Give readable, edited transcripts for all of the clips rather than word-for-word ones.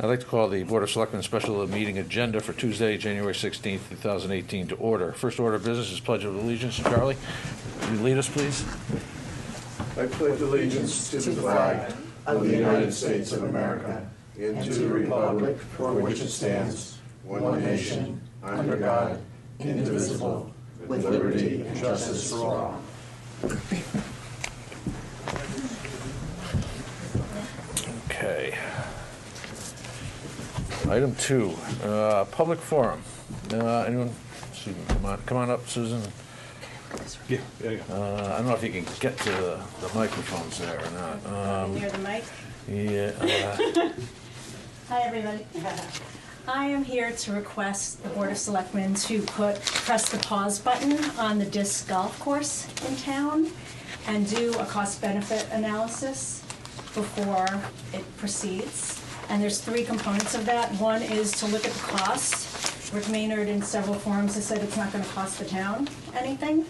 I'd like to call the Board of Selectmen special meeting agenda for Tuesday, January 16th, 2018 to order. First order of business is Pledge of Allegiance. Charlie, will you lead us, please? I pledge allegiance to the flag of the United States of America and to the republic for which it stands, one nation, under God, indivisible, with liberty and justice for all. Okay. Item 2, public forum. Anyone? Susan, come on up, Susan. Yeah. I don't know if you can get to the microphones there or not. Near the mic? Yeah. Hi, everybody. I am here to request the Board of Selectmen to press the pause button on the disc golf course in town and do a cost-benefit analysis before it proceeds. And there's 3 components of that. One is to look at the cost. Rick Maynard in several forums has said it's not going to cost the town anything,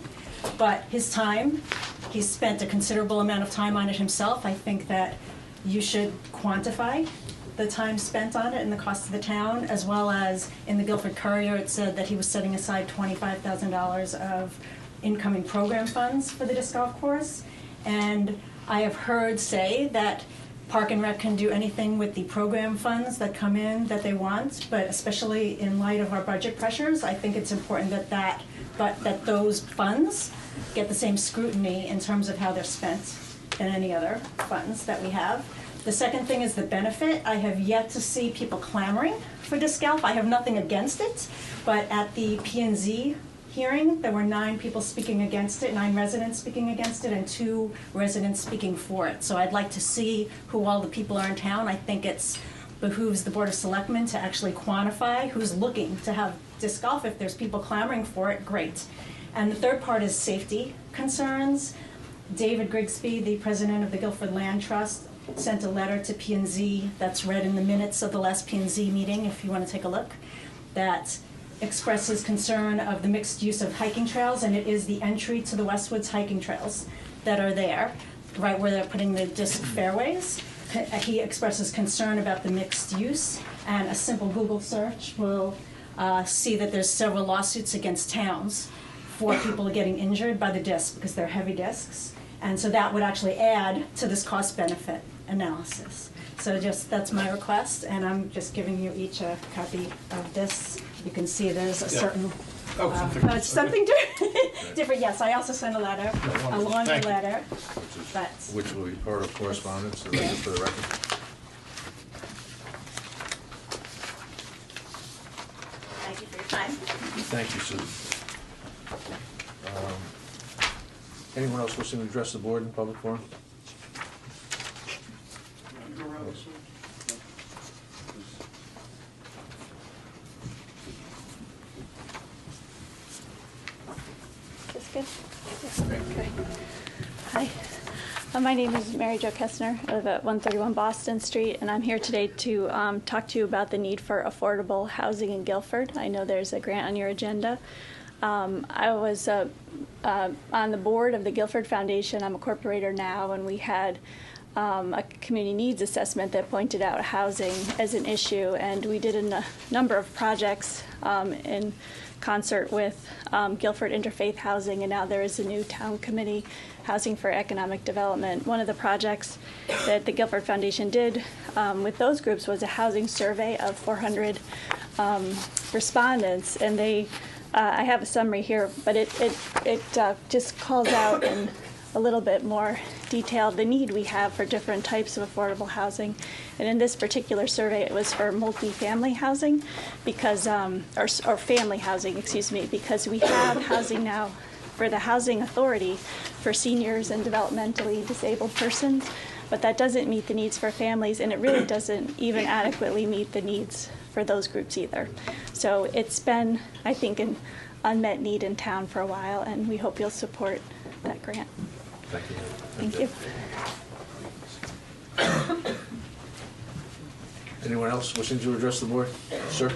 but his time, he's spent a considerable amount of time on it himself. I think that you should quantify the time spent on it and the cost of the town, as well as in the Guilford Courier it said that he was setting aside $25,000 of incoming program funds for the disc golf course. And I have heard say that Park and Rec can do anything with the program funds that come in that they want, but especially in light of our budget pressures, I think it's important that those funds get the same scrutiny in terms of how they're spent than any other funds that we have. The second thing is the benefit. I have yet to see people clamoring for disc golf. I have nothing against it, but at the P&Z hearing, there were 9 people speaking against it, 9 residents speaking against it, and 2 residents speaking for it. So I'd like to see who all the people are in town. I think it behooves the Board of Selectmen to actually quantify who's looking to have disc golf. If there's people clamoring for it, great. And the third part is safety concerns. David Grigsby, the president of the Guilford Land Trust, sent a letter to P&Z that's read in the minutes of the last P&Z meeting, if you want to take a look, that expresses concern of the mixed use of hiking trails, and it is the entry to the Westwoods hiking trails that are there, right where they're putting the disc fairways. He expresses concern about the mixed use, and a simple Google search will see that there's several lawsuits against towns for people getting injured by the disc because they're heavy discs. And so that would actually add to this cost-benefit analysis. So that's my request, and I'm just giving you each a copy of this. You can see there's a certain, it's something different. Yes, I also sent a letter, a longer letter. Which will be part of correspondence, so just for the record. Thank you for your time. Thank you, Susan. Anyone else wishing to address the board in public forum? Good. Okay. Hi. My name is Mary Jo Kessner. I live at 131 Boston Street, and I'm here today to talk to you about the need for affordable housing in Guilford. I know there's a grant on your agenda. I was on the board of the Guilford Foundation. I'm a corporator now, and we had a community needs assessment that pointed out housing as an issue, and we did a number of projects in concert with Guilford Interfaith Housing, and now there is a new town committee, Housing for Economic Development. One of the projects that the Guilford Foundation did with those groups was a housing survey of 400 respondents, and they I have a summary here, but it just calls out in a little bit more detail the need we have for different types of affordable housing. And in this particular survey, it was for multi-family housing, because or family housing, excuse me, because we have housing now for the Housing Authority for seniors and developmentally disabled persons, but that doesn't meet the needs for families, and it really doesn't even adequately meet the needs for those groups either. So it's been, I think, an unmet need in town for a while, and we hope you'll support that grant. Thank you. Thank you. Anyone else wishing to address the board? Sir?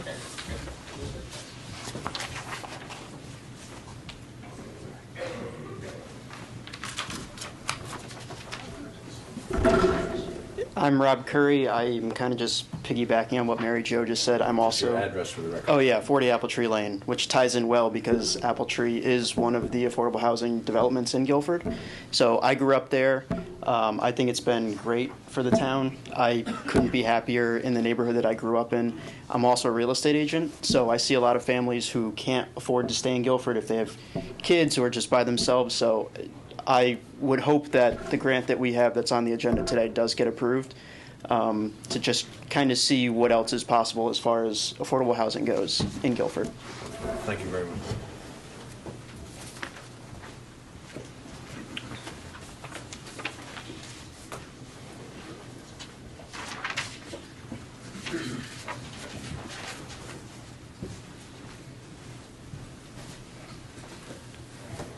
I'm Rob Curry. I'm kind of just piggybacking on what Mary Jo just said. I'm also... Your address for the record. Oh, yeah, 40 Apple Tree Lane, which ties in well because Apple Tree is one of the affordable housing developments in Guilford. So I grew up there. I think it's been great for the town. I couldn't be happier in the neighborhood that I grew up in. I'm also a real estate agent, so I see a lot of families who can't afford to stay in Guilford if they have kids or just by themselves. So I would hope that the grant that we have that's on the agenda today does get approved, to just kind of see what else is possible as far as affordable housing goes in Guilford. Thank you very much.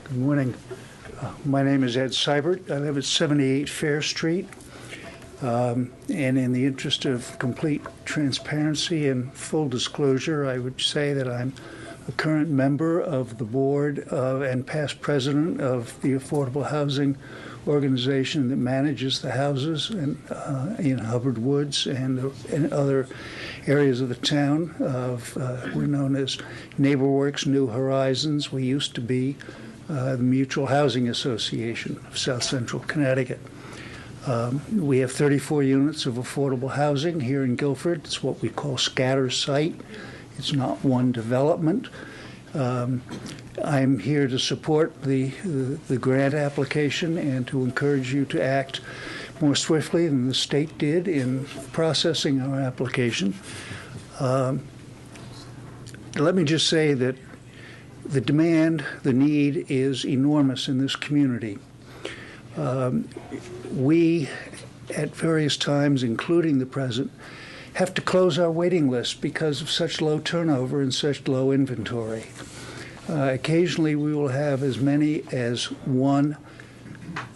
Good morning. My name is Ed Seibert. I live at 78 Fair Street. And in the interest of complete transparency and full disclosure, I would say that I'm a current member of the board and past president of the affordable housing organization that manages the houses in Hubbard Woods and in other areas of the town. We're known as NeighborWorks New Horizons. We used to be the Mutual Housing Association of South Central Connecticut. We have 34 units of affordable housing here in Guilford. It's what we call scatter site. It's not one development. I'm here to support the grant application and to encourage you to act more swiftly than the state did in processing our application. Let me just say that the demand, the need is enormous in this community. We, at various times, including the present, have to close our waiting list because of such low turnover and such low inventory. Occasionally, we will have as many as one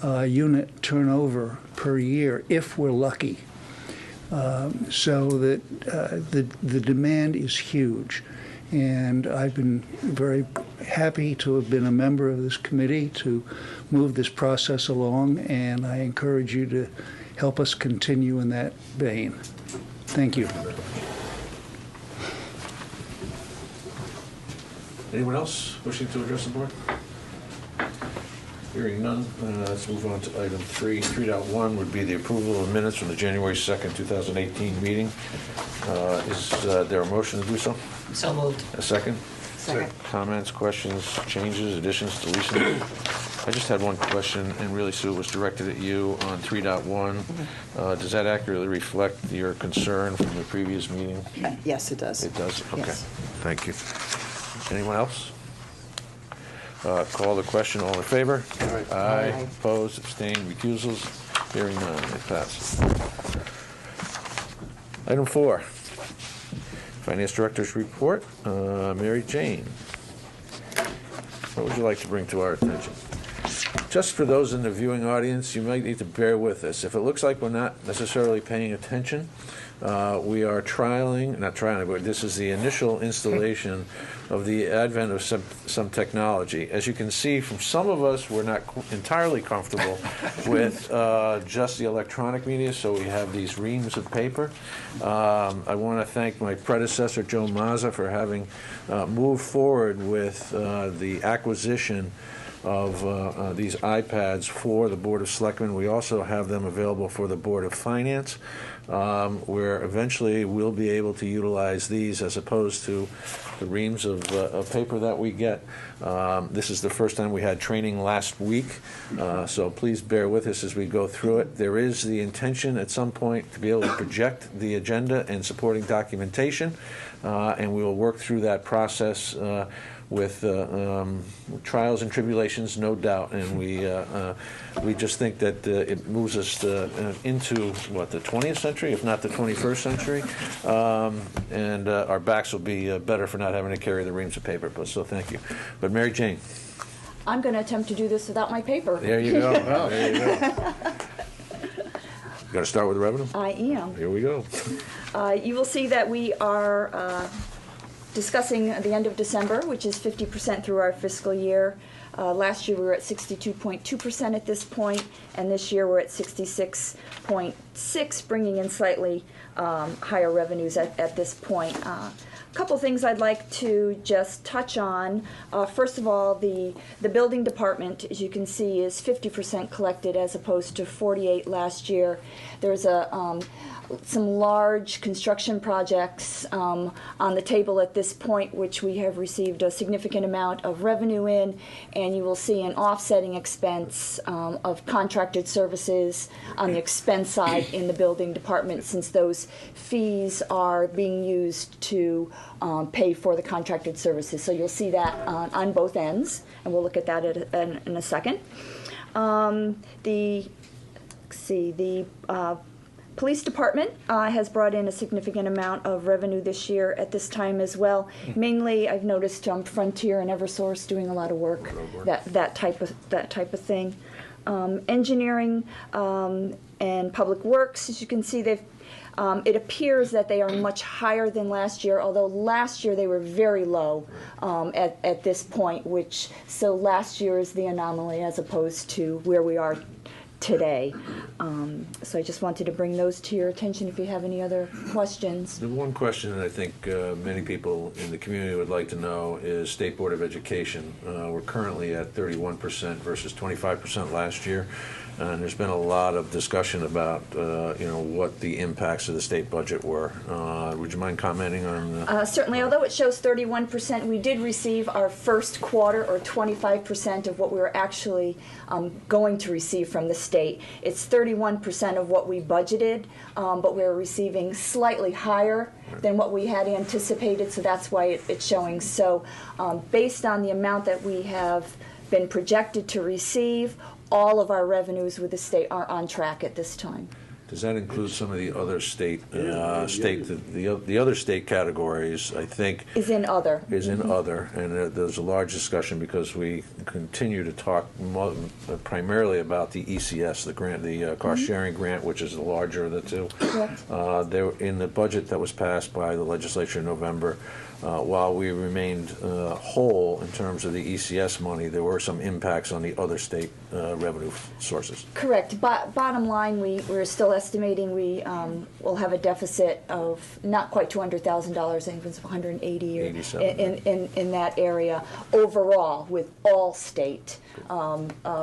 unit turnover per year, if we're lucky. So that the demand is huge. And I've been very happy to have been a member of this committee to move this process along, and I encourage you to help us continue in that vein. Thank you. Anyone else wishing to address the board? Hearing none, let's move on to item 3. 3.1 would be the approval of minutes from the January 2nd, 2018 meeting. Is there a motion to do so? So moved. A second? Second. Comments, questions, changes, additions, deletions? I just had one question, and really, Sue, it was directed at you on 3.1. Does that accurately reflect your concern from the previous meeting? Yes, it does. It does? Okay. Yes. Thank you. Anyone else? Call the question. All in favor? Aye. Aye. Opposed, abstained, recusals? Hearing none, it passes. Item 4. Finance Director's Report. Mary Jane, what would you like to bring to our attention? Just for those in the viewing audience, you might need to bear with us. If it looks like we're not necessarily paying attention, we are but this is the initial installation of the advent of some technology. As you can see, from some of us, we're not entirely comfortable with just the electronic media, so we have these reams of paper. I want to thank my predecessor, Joe Mazza, for having moved forward with the acquisition of these iPads for the Board of Selectmen. We also have them available for the Board of Finance, where eventually we'll be able to utilize these as opposed to the reams of paper that we get. This is the first time we had training last week, so please bear with us as we go through it. There is the intention at some point to be able to project the agenda and supporting documentation, and we will work through that process with trials and tribulations, no doubt, and we just think that it moves us into what, the 20th century, if not the 21st century, and our backs will be better for not having to carry the reams of paper. So thank you. But Mary Jane, I'm going to attempt to do this without my paper. there you go. There you go. You got to start with revenue. I am. Here we go. You will see that we are discussing the end of December, which is 50% through our fiscal year. Last year we were at 62.2% at this point, and this year we're at 66.6, bringing in slightly higher revenues at this point. A couple things I'd like to just touch on. First of all, the building department, as you can see, is 50% collected as opposed to 48 last year. There's some large construction projects on the table at this point, which we have received a significant amount of revenue in, and you will see an offsetting expense of contracted services on the expense side in the building department, since those fees are being used to pay for the contracted services. So you'll see that on both ends, and we'll look at that in a second. The police department has brought in a significant amount of revenue this year at this time as well. Mainly, I've noticed Frontier and Eversource doing a lot of work, that type of thing. Engineering and public works, as you can see, it appears that they are much higher than last year, although last year they were very low at this point, so last year is the anomaly as opposed to where we are today. So I just wanted to bring those to your attention if you have any other questions. The one question that I think many people in the community would like to know is State Board of Education. We're currently at 31% versus 25% last year. And there's been a lot of discussion about, what the impacts of the state budget were. Would you mind commenting on? Certainly, although it shows 31%, we did receive our first quarter, or 25% of what we were actually going to receive from the state. It's 31% of what we budgeted, but we're receiving slightly higher than what we had anticipated, so that's why it's showing. So based on the amount that we have been projected to receive, all of our revenues with the state are on track at this time. Does that include some of the other the other state categories? I think is in other. And there's a large discussion because we continue to talk primarily about the ECS, the grant, the cost sharing grant, which is the larger of the two. Correct. There, in the budget that was passed by the legislature in November, while we remained whole in terms of the ECS money, there were some impacts on the other state revenue sources. Correct. Bottom line, we're still estimating we will have a deficit of not quite $200,000. I think it's 180 or in that area overall with all state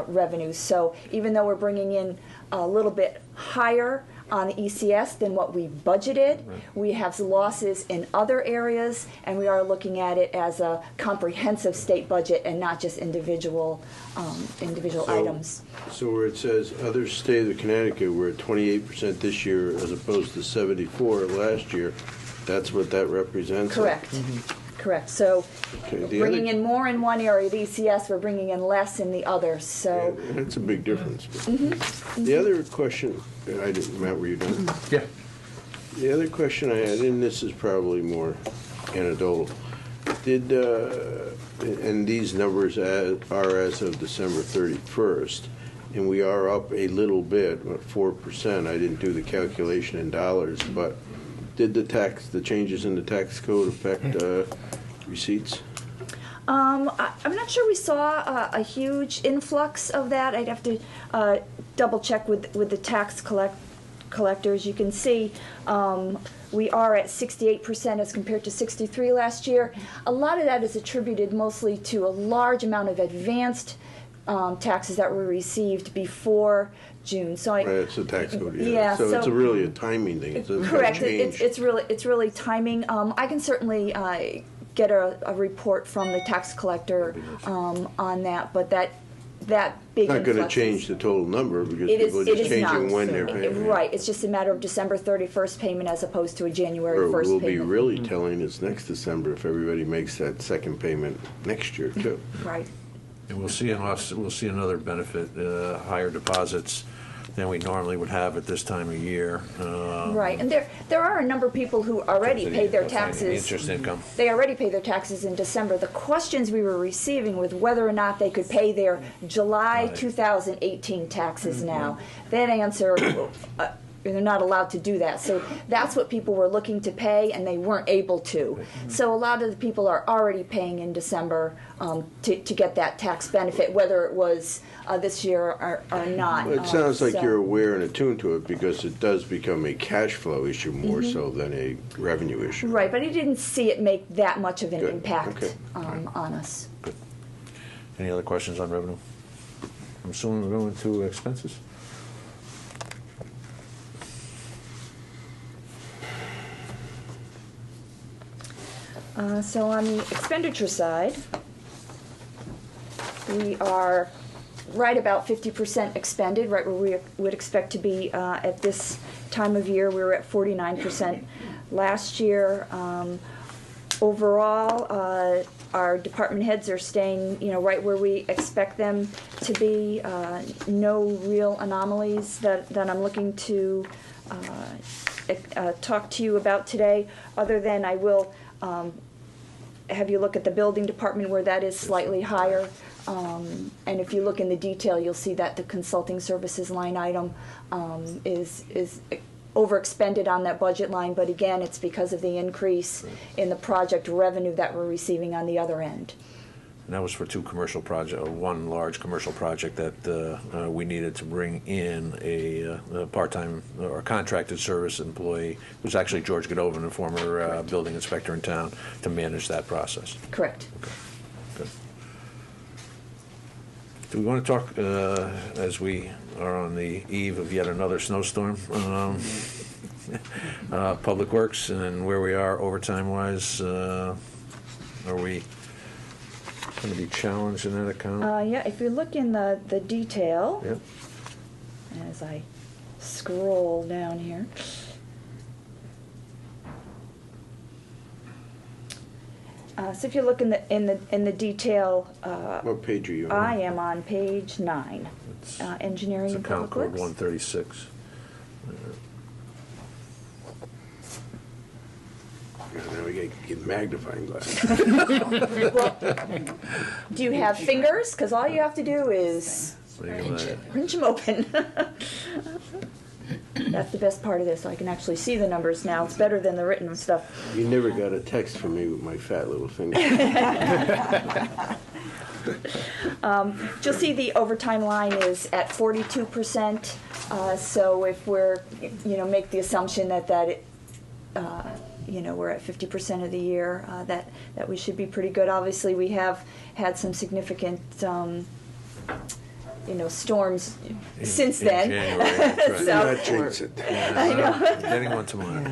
revenues. So even though we're bringing in a little bit higher on the ECS than what we budgeted, we have losses in other areas, and we are looking at it as a comprehensive state budget and not just individual items. So where it says other state of Connecticut, we're at 28% this year as opposed to 74% last year, that's what that represents? Correct. Correct. So Okay, bringing in more in one area, the ECS, we're bringing in less in the other. So that's a big difference. The other question, Matt, were you done? Yeah. The other question I had, and this is probably more anecdotal, and these numbers are as of December 31st, and we are up a little bit, 4%. I didn't do the calculation in dollars, but did the changes in the tax code affect receipts? I'm not sure we saw a huge influx of that. I'd have to double check with the tax collectors. You can see we are at 68% as compared to 63% last year. A lot of that is attributed mostly to a large amount of advanced taxes that were received before June. So it's the tax code. Yeah. So it's really a timing thing. It's correct. It's really timing. I can certainly get a report from the tax collector on that, but that big. It's not going to change the total number because people are just changing when they're paying. Right. It's just a matter of December 31st payment as opposed to a January 1st payment. We'll be really telling us next December if everybody makes that second payment next year too. Right. And we'll see another benefit, higher deposits than we normally would have at this time of year. Right, and there are a number of people who already paid their taxes. Interest income. They already paid their taxes in December. The questions we were receiving with whether or not they could pay their July 2018 taxes now. That answer they're not allowed to do that. So that's what people were looking to pay, and they weren't able to. So a lot of the people are already paying in December to get that tax benefit, whether it was this year or not. Well, it sounds like So- you're aware and attuned to it because it does become a cash flow issue more so than a revenue issue. Right, but I didn't see it make that much of an Good, impact okay. on us. Good. Any other questions on revenue? I'm assuming we're going to expenses? So on the expenditure side, we are right about 50% expended, right where we would expect to be at this time of year. We were at 49% last year. Overall, our department heads are staying, right where we expect them to be. No real anomalies that I'm looking to talk to you about today, other than I will have you look at the building department where that is slightly higher. And if you look in the detail, you'll see that the consulting services line item is overexpended on that budget line, but again, it's because of the increase in the project revenue that we're receiving on the other end. And that was for two commercial project, one large commercial project that we needed to bring in a part-time or contracted service employee. It was actually George Godovan, a former building inspector in town, to manage that process. Correct. Okay, good. Do we want to talk, as we are on the eve of yet another snowstorm, Public Works and where we are overtime-wise? Are we going to be challenged in that account? Yeah, if you look in the detail, Yep. as I scroll down here. So if you look in the detail, What page are you on? I am on page 9, It's engineering and account public code works. 136. Now we gotta get magnifying glass. Do you have fingers? Because all you have to do is wrench them open. That's the best part of this. I can actually see the numbers now. It's better than the written stuff. You never got a text from me with my fat little finger. You'll see the overtime line is at 42%. So if we're, make the assumption that we're at 50% of the year, that we should be pretty good. Obviously, we have had some significant, storms since In then. January, that's right. So- Not jinx it. I know. Getting one tomorrow.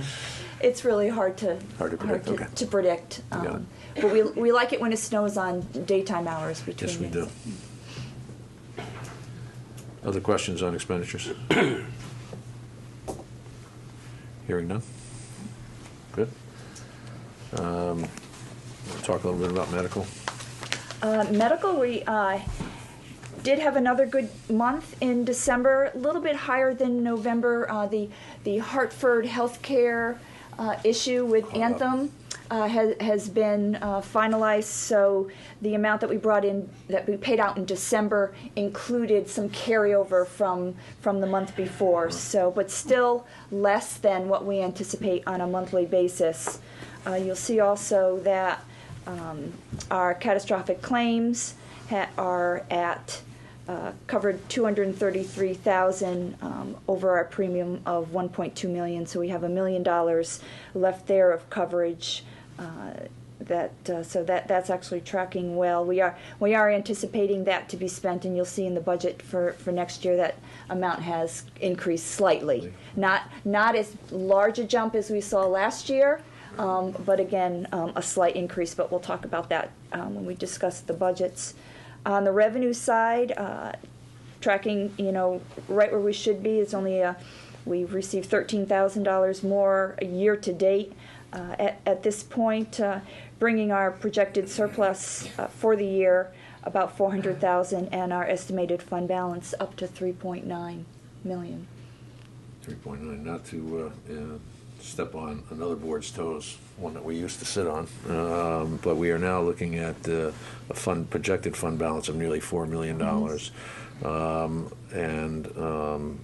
It's really hard to predict, okay. to predict. got it. But we like it when it snows on daytime hours between. Yes, we do. Other questions on expenditures? Hearing none? Good. Talk a little bit about medical. Medical, we did have another good month in December, a little bit higher than November. The Hartford healthcare issue with Anthem has been finalized, so the amount that we brought in, that we paid out in December, included some carryover from the month before. So, but still less than what we anticipate on a monthly basis. You'll see also that our catastrophic claims are at covered 233,000 over our premium of 1.2 million. So we have $1 million left there of coverage. So that's actually tracking well. We are anticipating that to be spent, and you'll see in the budget for next year that amount has increased slightly. Not as large a jump as we saw last year. But again, a slight increase, but we'll talk about that when we discuss the budgets. On the revenue side, tracking, right where we should be. It's only, we've received $13,000 more a year to date at this point, bringing our projected surplus for the year about $400,000 and our estimated fund balance up to $3.9 million. 3.9, not to step on another board's toes, one that we used to sit on, but we are now looking at a projected fund balance of nearly $4 million.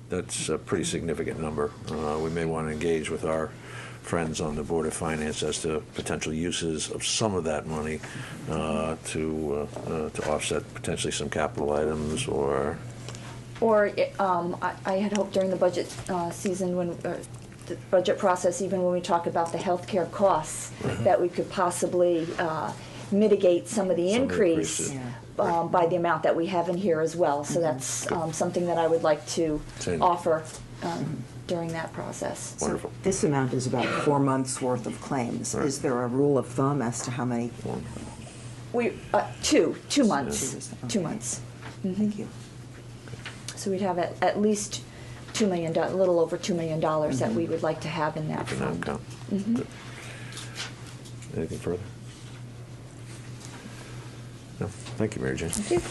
That's a pretty significant number. We may want to engage with our friends on the Board of Finance as to potential uses of some of that money to offset potentially some capital items or... I had hoped during the budget season, when the budget process, even when we talk about the healthcare costs, that we could possibly mitigate some of the increase by the amount that we have in here as well. So that's something that I would like to offer during that process. Wonderful. So this amount is about 4 months' worth of claims. Right. Is there a rule of thumb as to how many? We 2 months. 2 months. Thank you. So we'd have at least $2 million, a little over $2 million that we would like to have in that An fund. outcome. Good. Anything further? No. Thank you, Mary Jane. Thank you.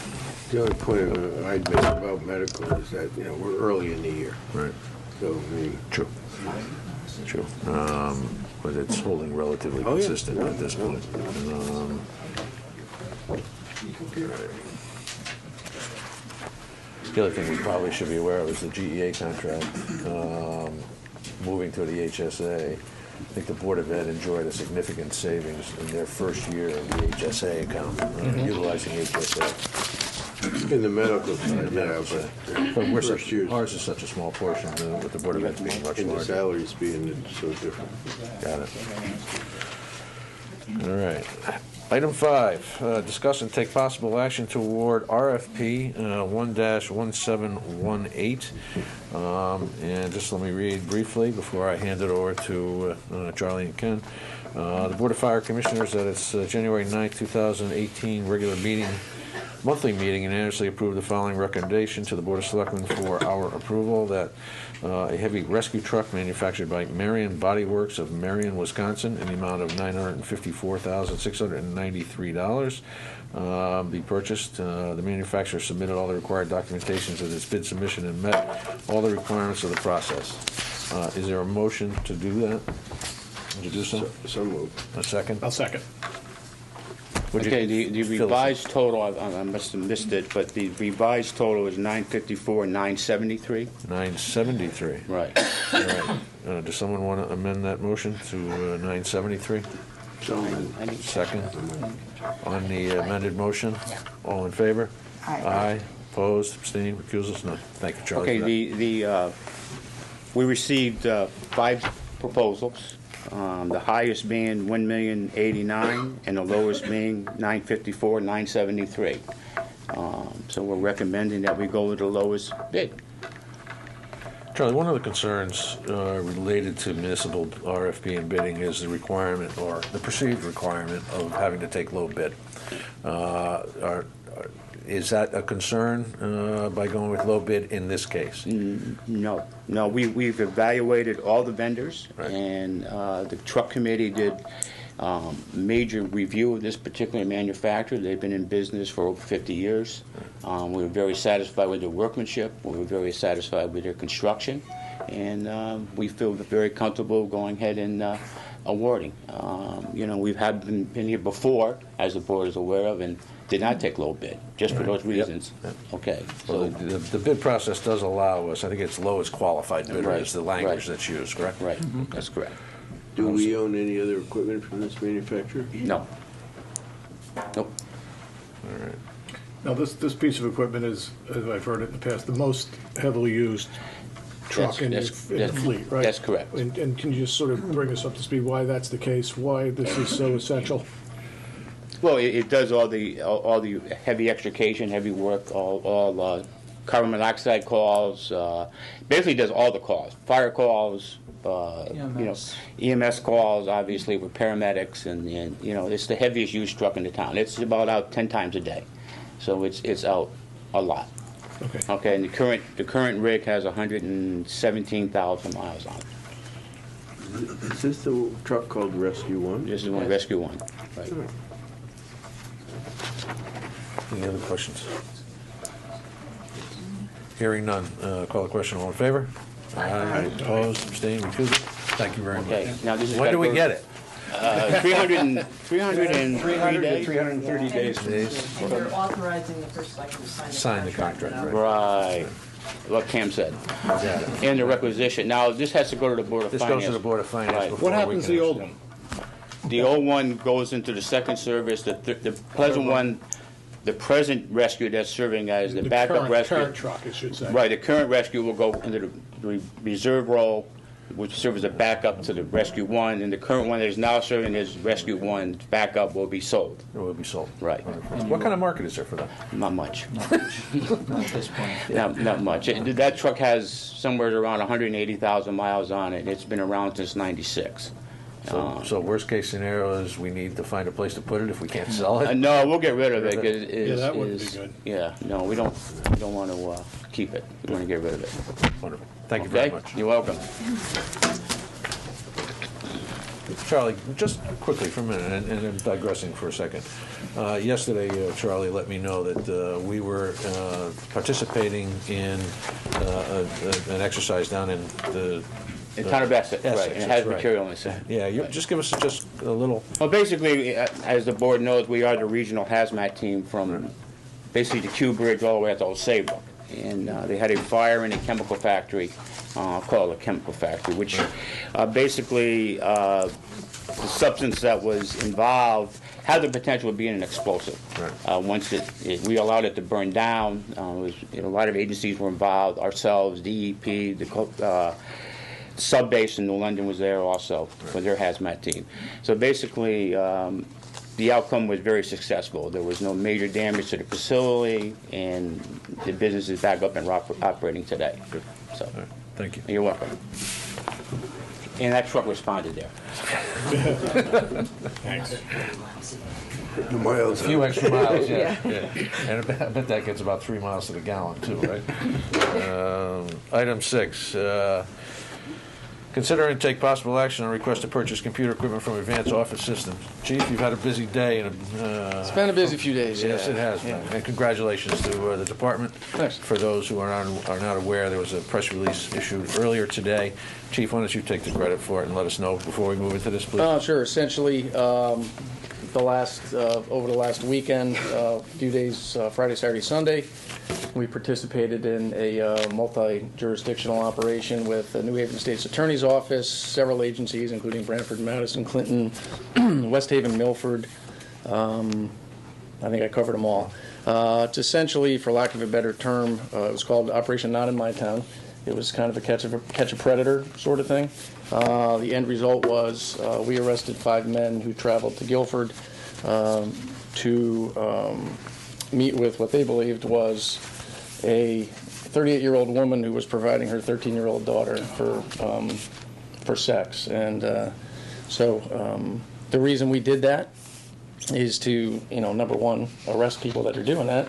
The only point I'd make about medical is that, we're early in the year. Right. So, I mean, True. True. But it's holding relatively Oh, yeah. consistent at this point. The other thing we probably should be aware of is the GEA contract moving to the HSA. I think the Board of Ed enjoyed a significant savings in their first year of the HSA account, utilizing HSA. in the medical side, yeah, But we're first such, years. ours is such a small portion, with the Board of Ed being much And the larger. salaries being so different. Got it. All right. Item 5, discuss and take possible action to award RFP 1-1718. And just let me read briefly before I hand it over to Charlie and Ken. The Board of Fire Commissioners at its January 9th, 2018 regular monthly meeting unanimously approved the following recommendation to the Board of Selectmen for our approval, that a heavy rescue truck manufactured by Marion Body Works of Marion, Wisconsin, in the amount of $954,693 be purchased. The manufacturer submitted all the required documentations of its bid submission and met all the requirements of the process. Is there a motion to do that? Would you do so? So moved. A second? I'll second. Would you Okay, the fill us in? revised total, I must have missed it, but the revised total is 954,973. 973. Right. All right. Does someone want to amend that motion to 973? So moved. Second. On the amended motion? All in favor? Aye. Opposed? Abstained? Recusals? None. Thank you, Charlie. Okay, for that. we received 5 proposals, the highest being $1,089,000 and the lowest being $954,973. So we're recommending that we go with the lowest bid. Charlie, one of the concerns related to municipal RFP and bidding is the requirement, or the perceived requirement, of having to take low bid. Is that a concern by going with low bid in this case? No, we've evaluated all the vendors, Right. and the truck committee did major review of this particular manufacturer. They've been in business for over 50 years. We were very satisfied with their workmanship. We were very satisfied with their construction, and we feel very comfortable going ahead and awarding. We've been here before, as the board is aware of, and did not take low bid, just for those reasons. Yep. Okay. Well, the bid process does allow us, I think it's lowest qualified bidder Right, is the language right. that's used, correct? Right, that's correct. Do we own any other equipment from this manufacturer? No. Nope. All right. Now, this piece of equipment is, as I've heard it in the past, the most heavily used truck in the fleet, right? That's correct. And can you just sort of bring us up to speed why that's the case, why this is so essential? Well, it does all the heavy extrication, heavy work, all carbon monoxide calls. Basically, does all the calls, fire calls, EMS calls, obviously with paramedics, and it's the heaviest used truck in the town. It's about out 10 times a day, so it's out a lot. Okay. Okay, and the current rig has 117,000 miles on it. Is this the truck called Rescue One? This is one Rescue One. Right. Any other questions? Hearing none, call the question. All in favor? Aye. Opposed? Abstained? Recused? Thank you very much. Okay. Now this is When do we get it? 303 days. 330 days. And you're authorizing the first selectman to Sign the contract, right? Right. What Cam said. Yeah. And the requisition. Now, this has to go to the Board of This Finance. goes to the Board of Finance Right. before What happens to we the can old extend. one? The old one goes into the second service. The present one, the present rescue that's serving as the backup rescue. Current truck, I should say. Right, the current rescue will go into the reserve role, which serves as a backup to the rescue one, and the current one that is now serving as rescue one backup will be sold. It will be sold. Right. What kind of market is there for that? Not much. Not at this point. Not much. That truck has somewhere around 180,000 miles on it. It's been around since '96. So worst case scenario is we need to find a place to put it if we can't sell it? No, we'll get rid of it. 'Cause it Yeah, is- that wouldn't be is- good. Yeah, no, we don't want to keep it. We want to get rid of it. Wonderful. Thank you very Okay? much. You're welcome. Charlie, just quickly for a minute, and I'm digressing for a second. Yesterday, Charlie let me know that we were participating in an exercise down in the... In town of Essex, right. Essex, It has that's right. material in it. Yeah, just give us just a little... Well, basically, as the board knows, we are the regional hazmat team from basically the Q Bridge all the way out to Old Saybrook. And they had a fire in a chemical factory, called a chemical factory, which basically the substance that was involved had the potential of being an explosive. Right. Once we allowed it to burn down, a lot of agencies were involved, ourselves, DEP, the sub-base in New London was there also for their hazmat team. So basically, the outcome was very successful. There was no major damage to the facility, and the business is back up and operating today. Good. So, All right. Thank you. you're welcome. And that truck responded there. Thanks. The miles. A few extra miles, yeah. And I bet that gets about 3 miles to the gallon, too, right? Item 6, consider and take possible action on request to purchase computer equipment from Advanced Office Systems. Chief, you've had a busy day. It's been a busy few days, Yes, it has been. And congratulations to the department. Thanks. For those who are not aware, there was a press release issued earlier today. Chief, why don't you take the credit for it and let us know before we move into this, please? Sure. Essentially, over the last weekend, a few days, Friday, Saturday, Sunday, we participated in a multi-jurisdictional operation with the New Haven State's Attorney's Office, several agencies, including Brantford, Madison, Clinton, West Haven, Milford. I think I covered them all. It's essentially, for lack of a better term, it was called Operation Not in My Town. It was kind of a catch a predator sort of thing. The end result was we arrested 5 men who traveled to Guilford to meet with what they believed was a 38-year-old woman who was providing her 13-year-old daughter for sex. And so the reason we did that is to, number one, arrest people that are doing that.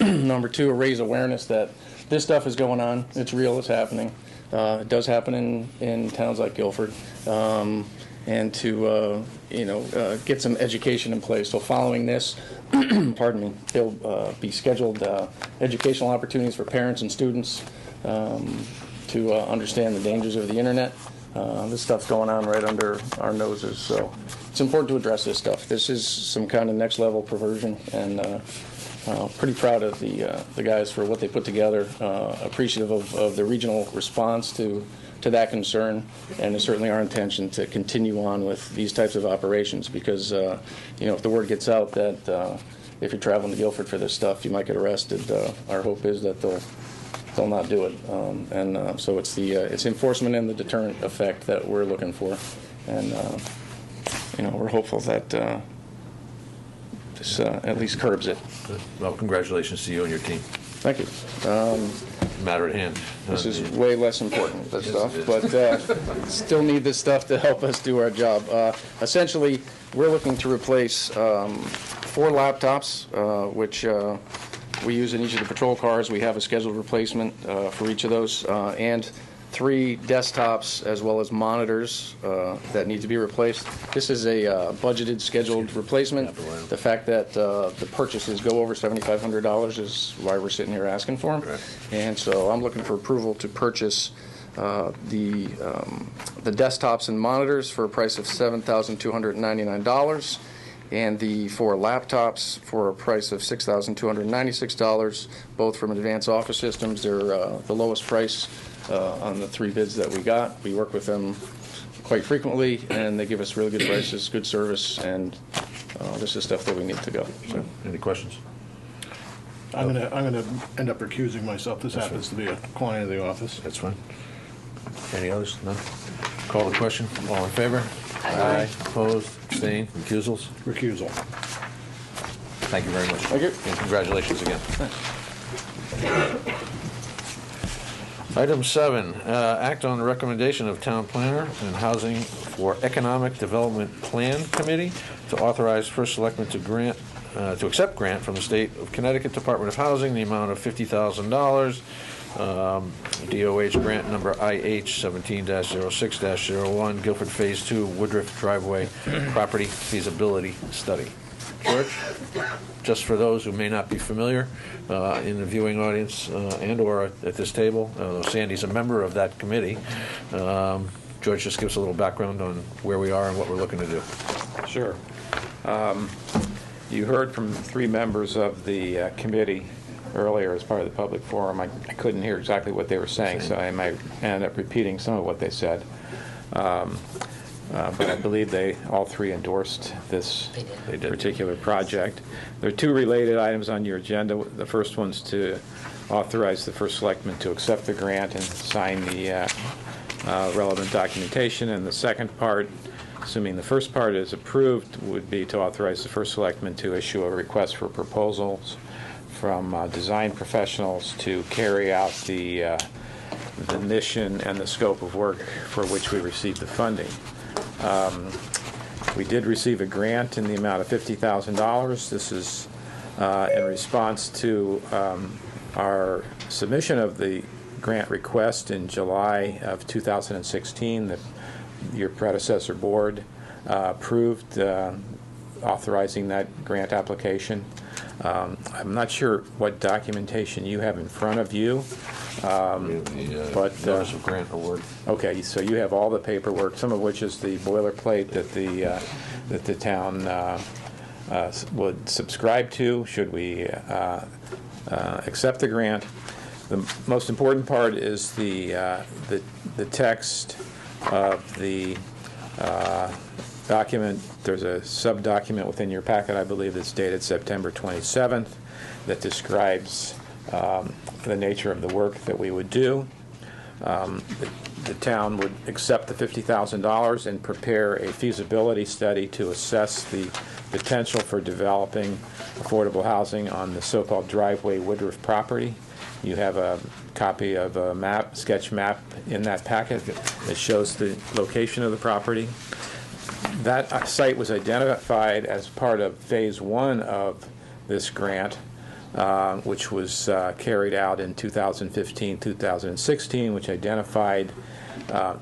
Number two, raise awareness that this stuff is going on. It's real. It's happening. It does happen in towns like Guilford. And to get some education in place. So following this, pardon me, there'll be scheduled educational opportunities for parents and students to understand the dangers of the internet. This stuff's going on right under our noses, so it's important to address this stuff. This is some kind of next level perversion, and pretty proud of the guys for what they put together. Appreciative of the regional response to that concern, and it's certainly our intention to continue on with these types of operations because, if the word gets out that if you're traveling to Guilford for this stuff, you might get arrested, our hope is that they'll not do it. So it's enforcement and the deterrent effect that we're looking for. And, we're hopeful that this at least curbs it. Well, congratulations to you and your team. Thank you. Matter at hand. This is way less important, this Yes, stuff, it is. but still need this stuff to help us do our job. Essentially, we're looking to replace 4 laptops, which we use in each of the patrol cars. We have a scheduled replacement for each of those, and 3 desktops as well as monitors that need to be replaced. This is a budgeted, scheduled replacement. The fact that the purchases go over $7,500 is why we're sitting here asking for them. Right. And so I'm looking for approval to purchase the desktops and monitors for a price of $7,299, and the 4 laptops for a price of $6,296, both from Advanced Office Systems. They're the lowest price on the 3 bids that we got. We work with them quite frequently, and they give us really good prices, good service, and this is stuff that we need to go. So. Any questions? I'm gonna end up recusing myself. This happens to be a client of the office. That's fine. Any others? None? Call the question. All in favor? Aye. Opposed? Abstained? Recusals? Recusal. Thank you very much. Thank you. And congratulations again. Item 7, act on the recommendation of Town Planner and Housing for Economic Development Plan Committee to authorize First Selectman to accept grant from the State of Connecticut Department of Housing, the amount of $50,000. DOH grant number IH 17-06-01, Guilford Phase 2, Woodruff Driveway Property Feasibility Study. George, just for those who may not be familiar in the viewing audience and or at this table, Sandy's a member of that committee. George, just give us a little background on where we are and what we're looking to do. Sure. You heard from 3 members of the committee earlier as part of the public forum. I couldn't hear exactly what they were saying, so I might end up repeating some of what they said. But I believe they all 3 endorsed this particular project. There are 2 related items on your agenda. The first one's to authorize the First Selectman to accept the grant and sign the relevant documentation. And the second part, assuming the first part is approved, would be to authorize the First Selectman to issue a request for proposals from design professionals to carry out the mission and the scope of work for which we received the funding. We did receive a grant in the amount of $50,000. This is in response to our submission of the grant request in July of 2016. Your predecessor board approved authorizing that grant application. I'm not sure what documentation you have in front of you, but notice of grant award. Okay, so you have all the paperwork, some of which is the boilerplate that the town would subscribe to should we accept the grant. The most important part is the text of the document. There's a sub-document within your packet, I believe, that's dated September 27th that describes the nature of the work that we would do. The town would accept the $50,000 and prepare a feasibility study to assess the potential for developing affordable housing on the so-called driveway Woodruff property. You have a copy of a map, sketch map in that packet that shows the location of the property. That site was identified as part of Phase 1 of this grant, which was carried out in 2015-2016, which identified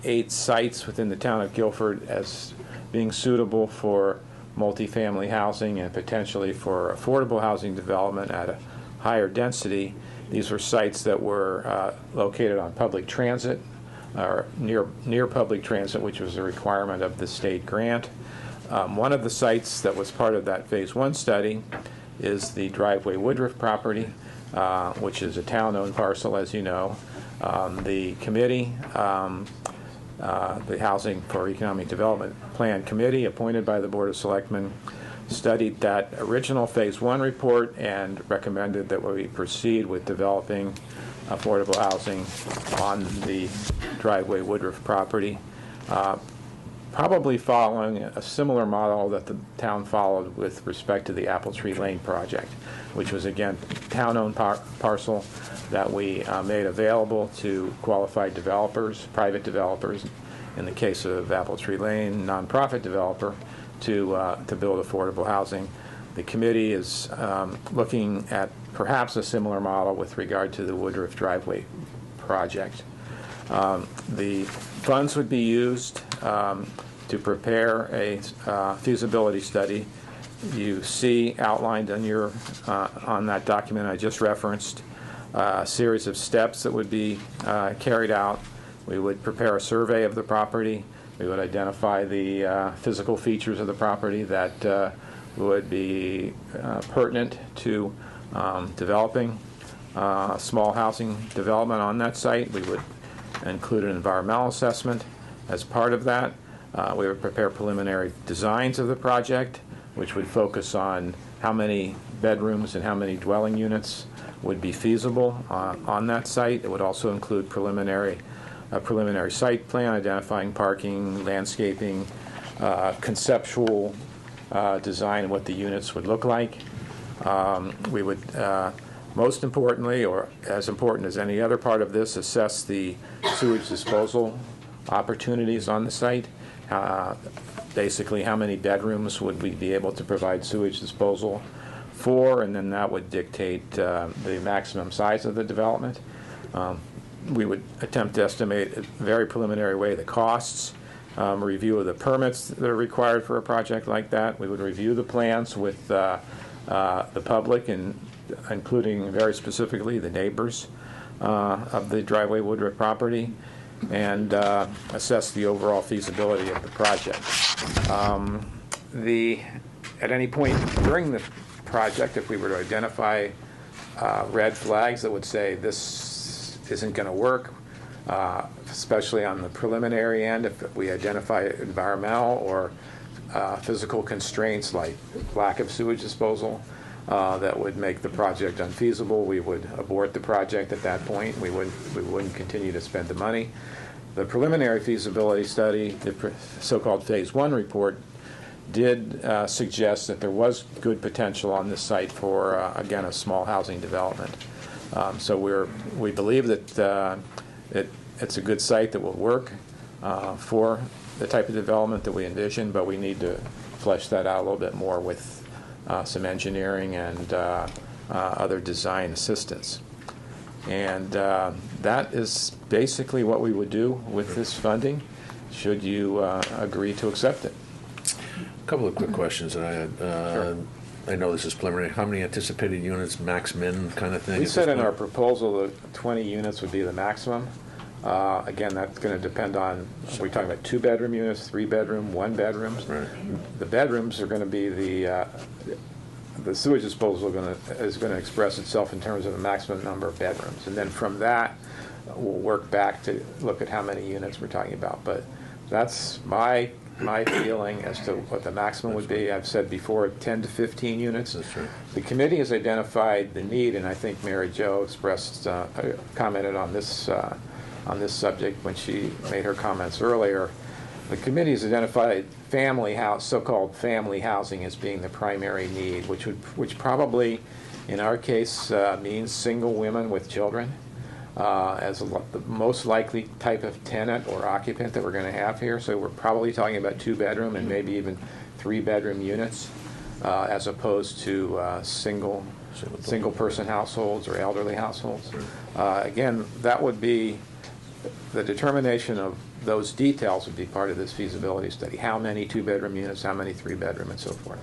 8 sites within the town of Guilford as being suitable for multifamily housing and potentially for affordable housing development at a higher density. These were sites that were located on public transit, or near public transit, which was a requirement of the state grant. One of the sites that was part of that Phase 1 study is the driveway Woodruff property, which is a town-owned parcel, as you know. The committee, the Housing for Economic Development Plan Committee, appointed by the Board of Selectmen, studied that original Phase 1 report and recommended that we proceed with developing affordable housing on the driveway Woodruff property, probably following a similar model that the town followed with respect to the Apple Tree Lane project, which was, again, town-owned parcel that we made available to qualified developers, private developers, in the case of Apple Tree Lane, nonprofit developer, to build affordable housing. The committee is looking at perhaps a similar model with regard to the Woodruff driveway project. The funds would be used to prepare a feasibility study. You see outlined on on that document I just referenced a series of steps that would be carried out We would prepare a survey of the property. We would identify the physical features of the property that would be pertinent to developing small housing development on that site. We would include an environmental assessment as part of that. We would prepare preliminary designs of the project, which would focus on how many bedrooms and how many dwelling units would be feasible on that site. It would also include a preliminary site plan identifying parking, landscaping, conceptual design of what the units would look like. We would, most importantly, or as important as any other part of this, assess the sewage disposal opportunities on the site. Basically, how many bedrooms would we be able to provide sewage disposal for, and then that would dictate the maximum size of the development. We would attempt to estimate in a very preliminary way the costs, review of the permits that are required for a project like that. We would review the plans with the public, and including very specifically the neighbors of the Driveway Woodruff property, and assess the overall feasibility of the project. At any point during the project, if we were to identify red flags that would say this isn't going to work, especially on the preliminary end, if we identify environmental or physical constraints like lack of sewage disposal that would make the project unfeasible, we would abort the project at that point. We wouldn't continue to spend the money. The preliminary feasibility study, the so-called Phase 1 report, did suggest that there was good potential on this site for, again, a small housing development. So we believe that it's a good site that will work for the type of development that we envision, but we need to flesh that out a little bit more with some engineering and other design assistance. And that is basically what we would do with this funding, should you agree to accept it. A couple of quick questions that I had. Sure. I know this is preliminary. How many anticipated units, max, min kind of thing? We said in our proposal that 20 units would be the maximum. Again, that's going to depend on, are we talking about 2-bedroom units, 3-bedroom, 1-bedrooms? Right. The bedrooms are going to be the sewage disposal is going to express itself in terms of a maximum number of bedrooms. And then from that, we'll work back to look at how many units we're talking about. But that's my feeling as to what the maximum would be. I've said before 10 to 15 units. That's right. The committee has identified the need, and I think Mary Jo commented on this subject when she made her comments earlier. The committee has identified so-called family housing as being the primary need, which probably, in our case, means single women with children as the most likely type of tenant or occupant that we're going to have here. So we're probably talking about 2-bedroom and maybe even 3-bedroom units, as opposed to single-person households or elderly households. Again, that would be the determination of those details would be part of this feasibility study. How many 2-bedroom units, how many 3-bedroom, and so forth.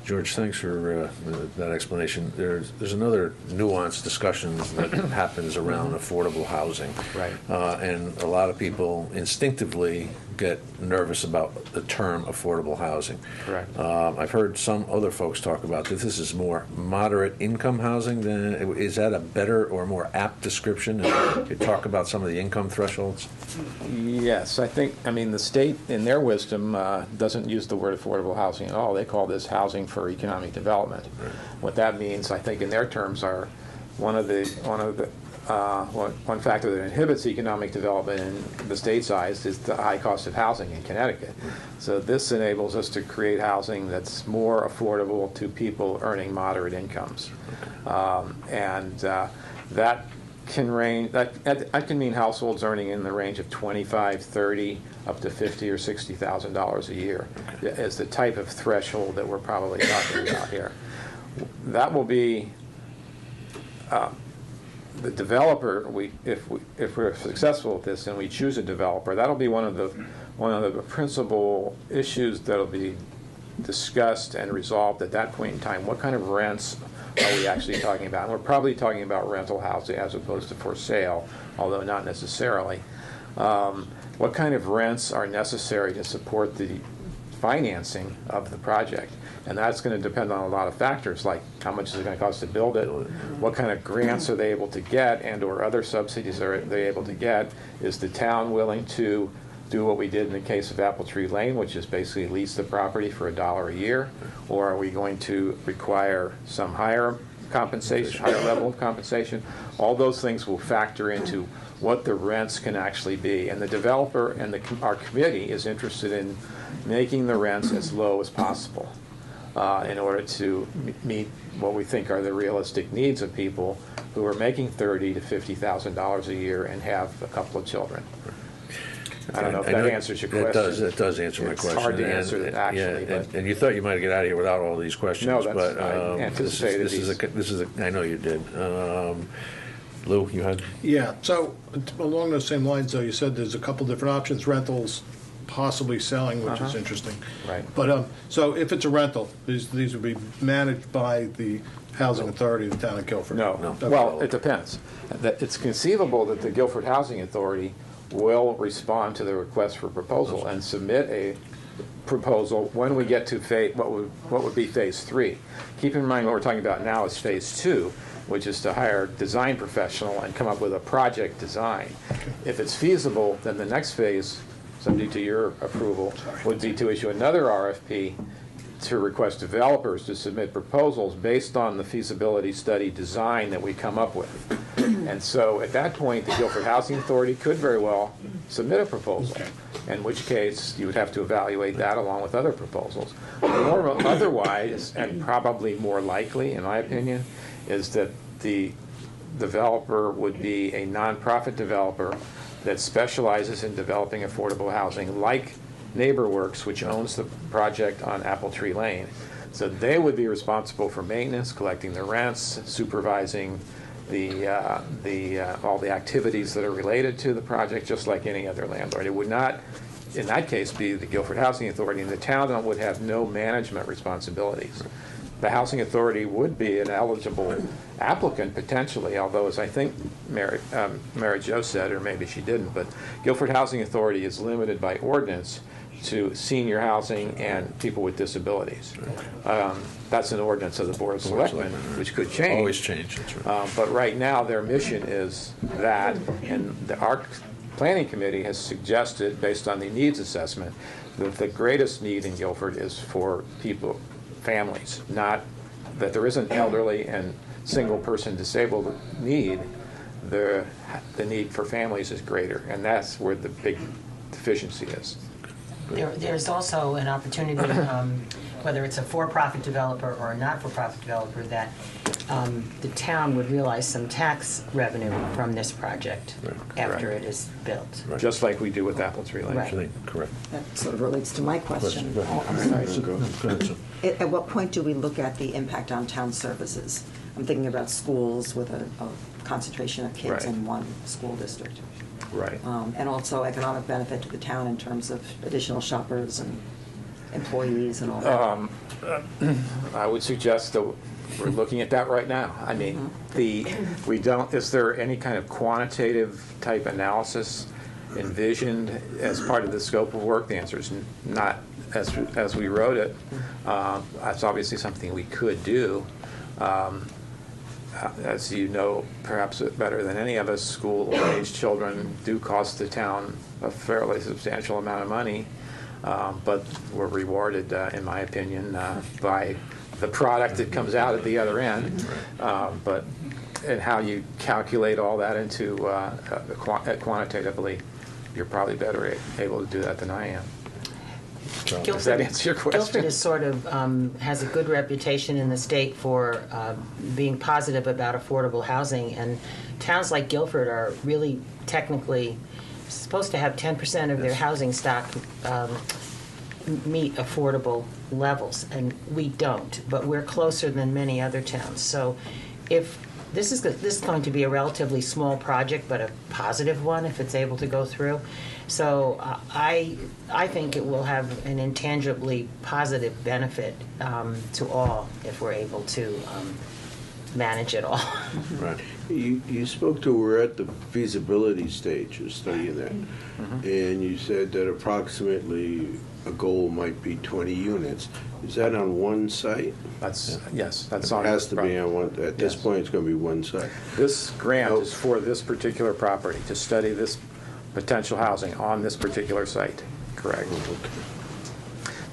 George, thanks for that explanation. There's another nuanced discussion that happens around affordable housing. Right. And a lot of people instinctively get nervous about the term affordable housing. Correct. I've heard some other folks talk about that this is more moderate income housing. Is that a better or more apt description? And you talk about some of the income thresholds? Yes, I mean, the state, in their wisdom, doesn't use the word affordable housing at all. They call this housing for economic development. Right. What that means, I think, in their terms, are one factor that inhibits economic development in the state size is the high cost of housing in Connecticut. So this enables us to create housing that's more affordable to people earning moderate incomes, and that can range. That can mean households earning in the range of $25,000, $30,000, up to $50,000 or $60,000 a year, as the type of threshold that we're probably talking about here. That will be the developer. If we're successful with this and we choose a developer, that'll be one of the principal issues that'll be discussed and resolved at that point in time. What kind of rents are we actually talking about? And we're probably talking about rental housing as opposed to for sale, although not necessarily. What kind of rents are necessary to support the financing of the project? And that's going to depend on a lot of factors, like how much is it going to cost to build it, what kind of grants are they able to get, and or other subsidies are they able to get. Is the town willing to do what we did in the case of Apple Tree Lane, which is basically lease the property for $1 a year? Or are we going to require some higher compensation, higher level of compensation? All those things will factor into what the rents can actually be. And the developer and our committee is interested in making the rents as low as possible in order to meet what we think are the realistic needs of people who are making $30,000 to $50,000 a year and have a couple of children. I don't know if that answers your question. It does answer my question. It's hard to answer it, actually. Yeah, and you thought you might get out of here without all these questions. No, that's, but I anticipated this is I know you did. Lou, you had? Yeah, so along those same lines, though, you said there's a couple different options, rentals, possibly selling, which is interesting. Right. But, so if it's a rental, these would be managed by the Housing Authority of the town of Guilford? No. Okay. Well, it depends. It's conceivable that the Guilford Housing Authority will respond to the request for proposal and submit a proposal when we get to what would be phase 3. Keep in mind what we're talking about now is phase 2, which is to hire a design professional and come up with a project design. If it's feasible, then the next phase, subject to your approval, would be to issue another RFP to request developers to submit proposals based on the feasibility study design that we come up with. And so at that point, the Guilford Housing Authority could very well submit a proposal, in which case you would have to evaluate that along with other proposals. Otherwise, and probably more likely, in my opinion, is that the developer would be a nonprofit developer that specializes in developing affordable housing, like NeighborWorks, which owns the project on Apple Tree Lane. So they would be responsible for maintenance, collecting the rents, supervising all the activities that are related to the project, just like any other landlord. It would not, in that case, be the Guilford Housing Authority, and the town would have no management responsibilities. The Housing Authority would be an eligible applicant potentially, although, as I think Mary Jo said, or maybe she didn't, but Guilford Housing Authority is limited by ordinance to senior housing and people with disabilities. That's an ordinance of the Board of Selectmen, which could change. Always change, that's right. But right now, their mission is that, and our planning committee has suggested, based on the needs assessment, that the greatest need in Guilford is for families, not that there isn't elderly and single-person disabled need. The need for families is greater, and that's where the big deficiency is. There's also an opportunity, whether it's a for-profit developer or a not-for-profit developer, that the town would realize some tax revenue from this project after it is built. Right. Just like we do with Apple Tree Lane. Right. Correct. That sort of relates to my question. Go ahead. Oh, I'm sorry. Go ahead, sir. At what point do we look at the impact on town services? I'm thinking about schools with a concentration of kids Right. in one school district. Right. And also economic benefit to the town in terms of additional shoppers and employees and all that. I would suggest that we're looking at that right now. I mean, is there any kind of quantitative type analysis envisioned as part of the scope of work? The answer is not as we wrote it. That's obviously something we could do. As you know, perhaps better than any of us, school-age children do cost the town a fairly substantial amount of money, but we're rewarded, in my opinion, by the product that comes out at the other end. And how you calculate all that into quantitatively, you're probably better able to do that than I am. Does that answer your question? Guilford is sort of has a good reputation in the state for being positive about affordable housing, and towns like Guilford are really technically supposed to have 10% of their housing stock meet affordable levels, and we don't, but we're closer than many other towns. So if this is going to be a relatively small project, but a positive one if it's able to go through. So I think it will have an intangibly positive benefit to all if we're able to manage it all. Right. You spoke to, we're at the feasibility stage of studying that, and you said that approximately a goal might be 20 units. Is that on one site? Yes, that's It on. has to be on one, at this Yes. point, it's going to be one site. This grant Oh. is for this particular property, to study this potential housing on this particular site. Correct.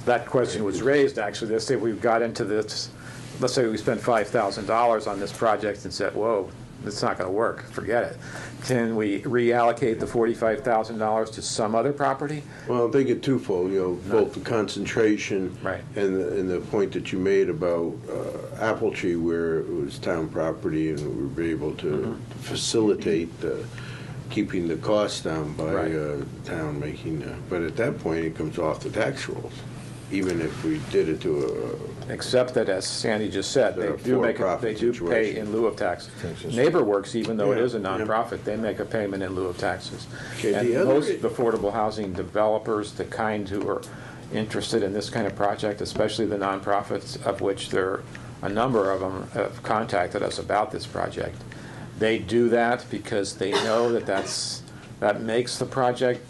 That question was raised, actually. Let's say we got into this, let's say we spent $5,000 on this project and said, whoa, it's not going to work, forget it. Can we reallocate the $45,000 to some other property? Well, I'm thinking twofold, both the concentration Right. and the point that you made about Apple Tree, where it was town property and we were able to facilitate keeping the costs down by Right. town making, but at that point, it comes off the tax rolls, even if we did it to Except that, as Sandy just said, they do for-profit pay situation. in lieu of tax. NeighborWorks, even though it is a nonprofit, they make a payment in lieu of taxes. Okay, And the other- most affordable housing developers, the kind who are interested in this kind of project, especially the nonprofits, of which there a number of them have contacted us about this project, they do that because they know that makes the project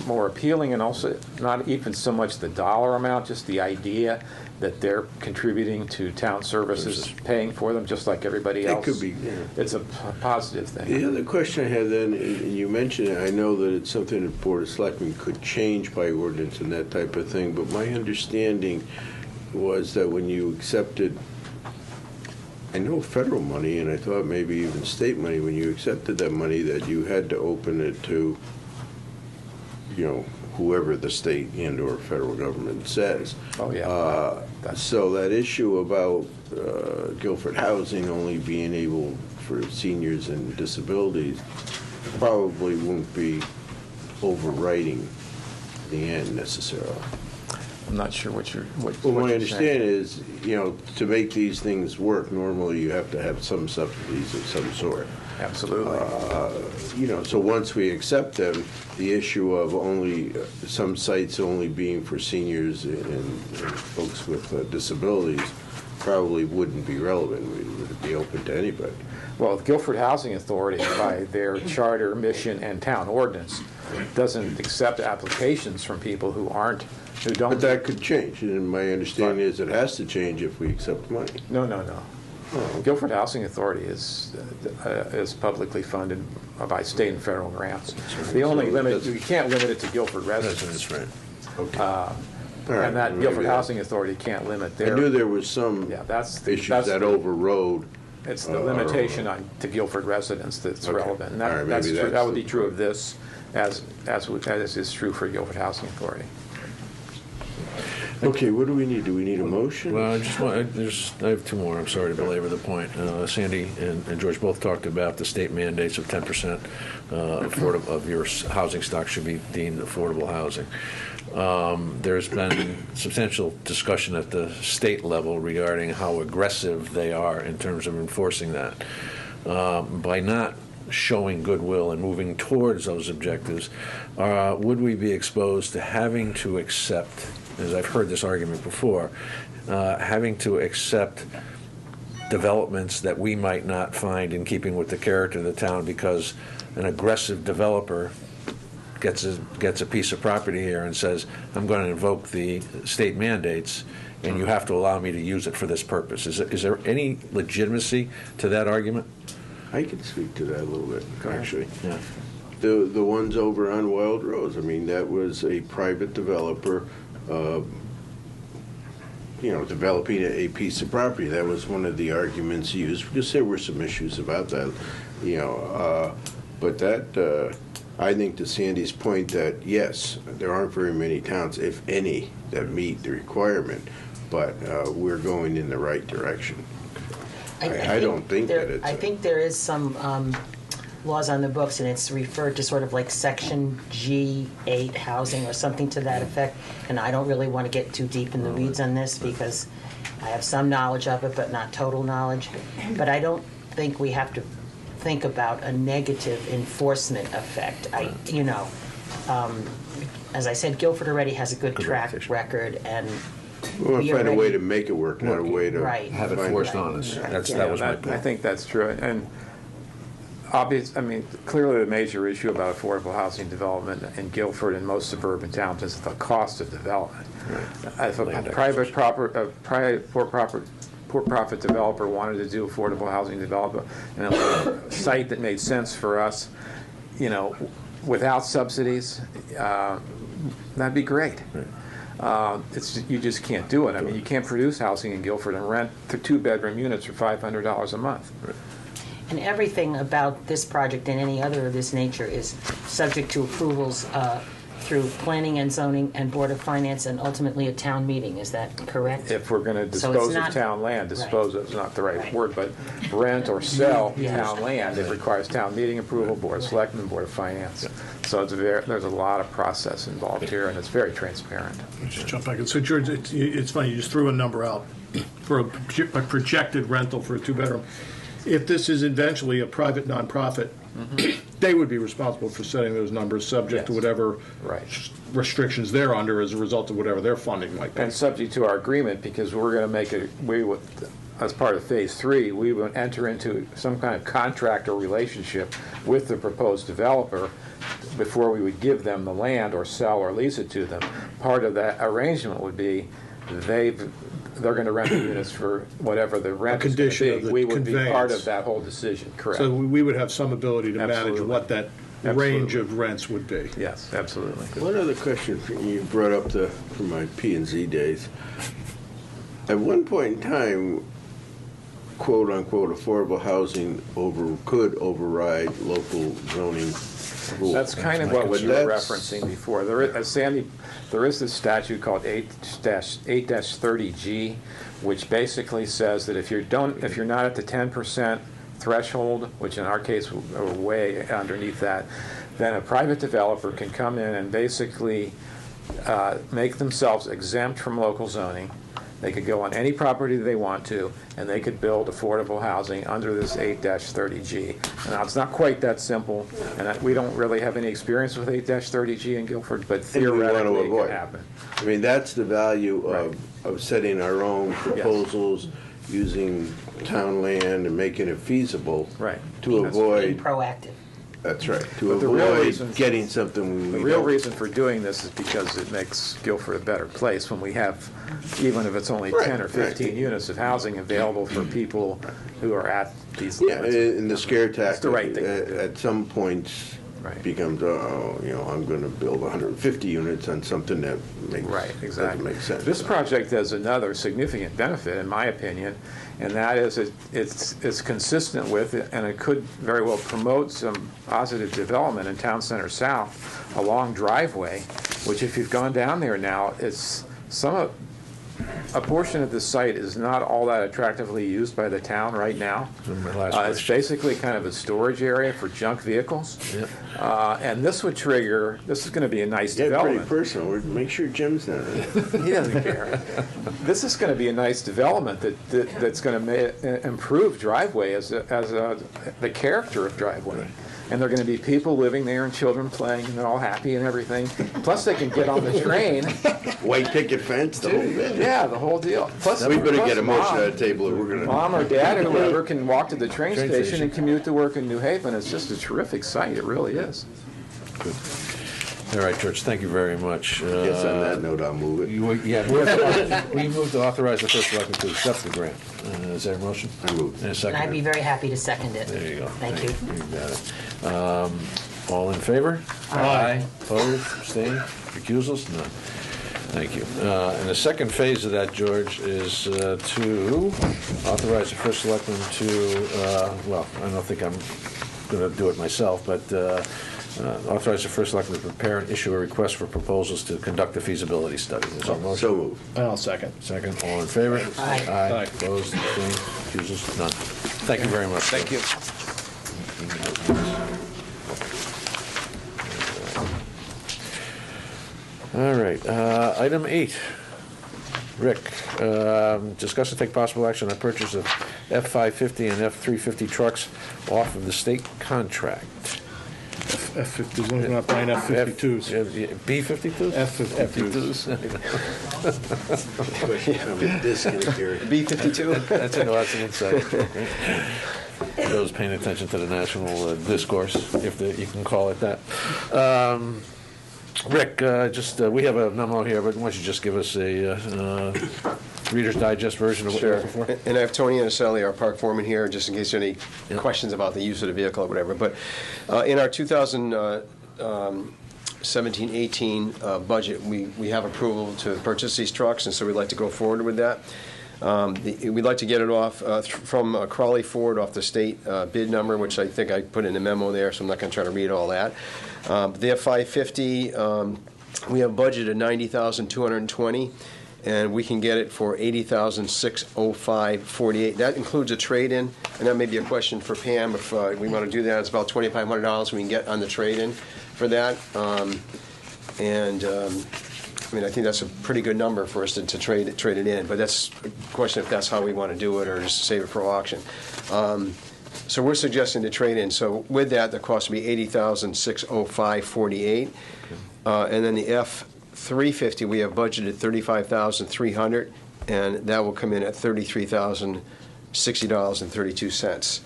more appealing, and also not even so much the dollar amount, just the idea that they're contributing to town services, paying for them just like everybody else. It could be, It's a positive thing. The other question I had then, and you mentioned it, I know that it's something the Board of Selectmen could change by ordinance and that type of thing, but my understanding was that when you accepted, I know federal money, and I thought maybe even state money, when you accepted that money, that you had to open it to, whoever the state and or federal government says. Oh, yeah. So that issue about Guilford Housing only being able for seniors and disabilities probably won't be overriding the end necessarily. I'm not sure what you're Well, what my you're understanding saying. is, to make these things work, normally you have to have some subsidies of some sort. Absolutely. So once we accept them, the issue of only some sites only being for seniors and folks with disabilities probably wouldn't be relevant. Would it be open to anybody? Well, the Guilford Housing Authority, by their charter, mission, and town ordinance, doesn't accept applications from people who don't. But that could change, and my understanding is it has to change if we accept money. No. Guilford Housing Authority is publicly funded by state and federal grants. The only limit, you can't limit it to Guilford residents. That's right. Okay. And that Guilford Housing Authority can't limit their. I knew there was some issues that overrode. It's the limitation to Guilford residents that's relevant. And All right, that's maybe true. that's That would the be true of this, as is true for Guilford Housing Authority. Okay, what do we need? Do we need a motion? Well, I have two more. I'm sorry to belabor the point. Sandy and George both talked about the state mandates of 10% affordable of your housing stock should be deemed affordable housing. There's been substantial discussion at the state level regarding how aggressive they are in terms of enforcing that. By not showing goodwill and moving towards those objectives, would we be exposed to having to accept, as I've heard this argument before, having to accept developments that we might not find in keeping with the character of the town because an aggressive developer gets a piece of property here and says, I'm going to invoke the state mandates and you have to allow me to use it for this purpose. Is there any legitimacy to that argument? I can speak to that a little bit, actually. Yeah. The ones over on Wild Rose, I mean, that was a private developer, developing a piece of property. That was one of the arguments used, because there were some issues about that, but that, I think to Sandy's point that, yes, there aren't very many towns, if any, that meet the requirement, but we're going in the right direction. I don't think that it's... I think there is some laws on the books, and it's referred to sort of like Section G8 housing or something to that effect, and I don't really want to get too deep in the weeds on this because I have some knowledge of it, but not total knowledge. But I don't think we have to think about a negative enforcement effect. As I said, Guilford already has a good track record, and We want we to find a way already- to make it work, not a way to Right. Have it find forced on us. That was my I point. think that's true. And clearly the major issue about affordable housing development in Guilford and most suburban towns is the cost of development. If a for-profit developer wanted to do affordable housing development and a site that made sense for us, without subsidies, that'd be great. You just can't do it. You can't produce housing in Guilford and rent 2-bedroom units for $500 a month. And everything about this project and any other of this nature is subject to approvals through planning and zoning and Board of Finance and ultimately a town meeting. Is that correct? If we're going to So dispose it's of not- town land, dispose Right. of is not the right Right. word, but rent or sell Yeah. town land, it requires town meeting approval, Board of Selectmen, Board of Finance. So there's a lot of process involved here, and it's very transparent. Just jump back in. So George, it's funny, you just threw a number out for a projected rental for a 2-bedroom. If this is eventually a private nonprofit, they would be responsible for setting those numbers, subject to Yes. whatever Right. restrictions they're under as a result of whatever their funding might be. And subject to our agreement, because we're going to make as part of Phase 3, we would enter into some kind of contract or relationship with the proposed developer before we would give them the land or sell or lease it to them. Part of that arrangement would be they're going to rent the units for whatever the rent is going condition to of be. the We would be part conveyance. of that whole decision, correct? So we would have some ability to manage Absolutely. what that Absolutely. range of rents would be. Yes, absolutely. One other question you brought up from my P&Z days. At one point in time, quote unquote, affordable housing could override local zoning rules. That's kind of what you were That's- referencing before. There is this statute called 8-30G, which basically says that if you're not at the 10% threshold, which in our case we're way underneath that, then a private developer can come in and basically make themselves exempt from local zoning. They could go on any property they want to, and they could build affordable housing under this 8-30G. Now, it's not quite that simple, and we don't really have any experience with 8-30G in Guilford, but And we want to theoretically it avoid. could happen. That's the value Right. of setting our own proposals, using town land and making it feasible. Right. To Being avoid, proactive. that's right, to But the real avoid reason- getting something The we real don't. reason for doing this is because it makes Guilford a better place when we have, even if it's only Right, 10 or 15 right. units of housing available for people who are at these Yeah, limits. and the scare It's the tactic right thing to do. at some points Right. becomes, I'm going to build 150 units on something that Right, exactly. doesn't make sense. This project has another significant benefit, in my opinion, and that is it's consistent with, and it could very well promote some positive development in Town Center South, a long driveway, which if you've gone down there now, a portion of the site is not all that attractively used by the town right now. My last It's basically kind of a storage area for junk vehicles. And this would trigger, this is going to be a nice Get pretty development. personal. Make sure Jim's not in it. He doesn't care. This is going to be a nice development that's going to improve driveway as the character of driveway. And there are going to be people living there and children playing, and they're all happy and everything. Plus, they can get on the train. White picket fence, the whole bit. Yeah, the whole deal. Plus, We better plus get a motion mom- on the table or we're going to. Mom or dad or whoever can walk to the train Train station station. and commute to work in New Haven. It's just a terrific site. It really is. All right, George, thank you very much. Yes, on that note, I'll move it. We move to authorize the first selectman to accept the grant. Is there a motion? I move. And a And second? I'd be very happy to second it. There you go. Thank you. You got it. All in favor? Aye. Opposed, abstained, recusals? None. Thank you. And the second phase of that, George, is to authorize the first selectman to, I don't think I'm going to do it myself, but authorize the first selectman to prepare and issue a request for proposals to conduct a feasibility study. Is there a motion? So moved. I'll second. Second, all in favor? Aye. Aye. Opposed, abstained, recusals? None. Thank you very much. Thank you. All right, item 8. Rick, discuss and take possible action on purchase of F-550 and F-350 trucks off of the state contract. F-50s, as long as we're not buying F-52s. B-52s? F-52s. B-52? That's an insight. Those paying attention to the national discourse, if you can call it that. Rick, we have a memo here, but why don't you just give us a Reader's Digest version of what you're looking for? And I have Tony Anicelli, our park foreman, here, just in case there are any questions about the use of the vehicle or whatever. But in our 2017-18 budget, we have approval to purchase these trucks, and so we'd like to go forward with that. We'd like to get it off from Crawley Ford off the state bid number, which I think I put in the memo there, so I'm not going to try to read all that. The F-550, we have budgeted $90,220, and we can get it for $80,605.48. That includes a trade-in, and that may be a question for Pam if we want to do that. It's about $2,500 we can get on the trade-in for that. I mean, I think that's a pretty good number for us to trade it in, but that's a question if that's how we want to do it or just save it for auction. So we're suggesting to trade in. So with that, the cost would be $80,605.48. And then the F-350, we have budgeted $35,300, and that will come in at $33,060.32.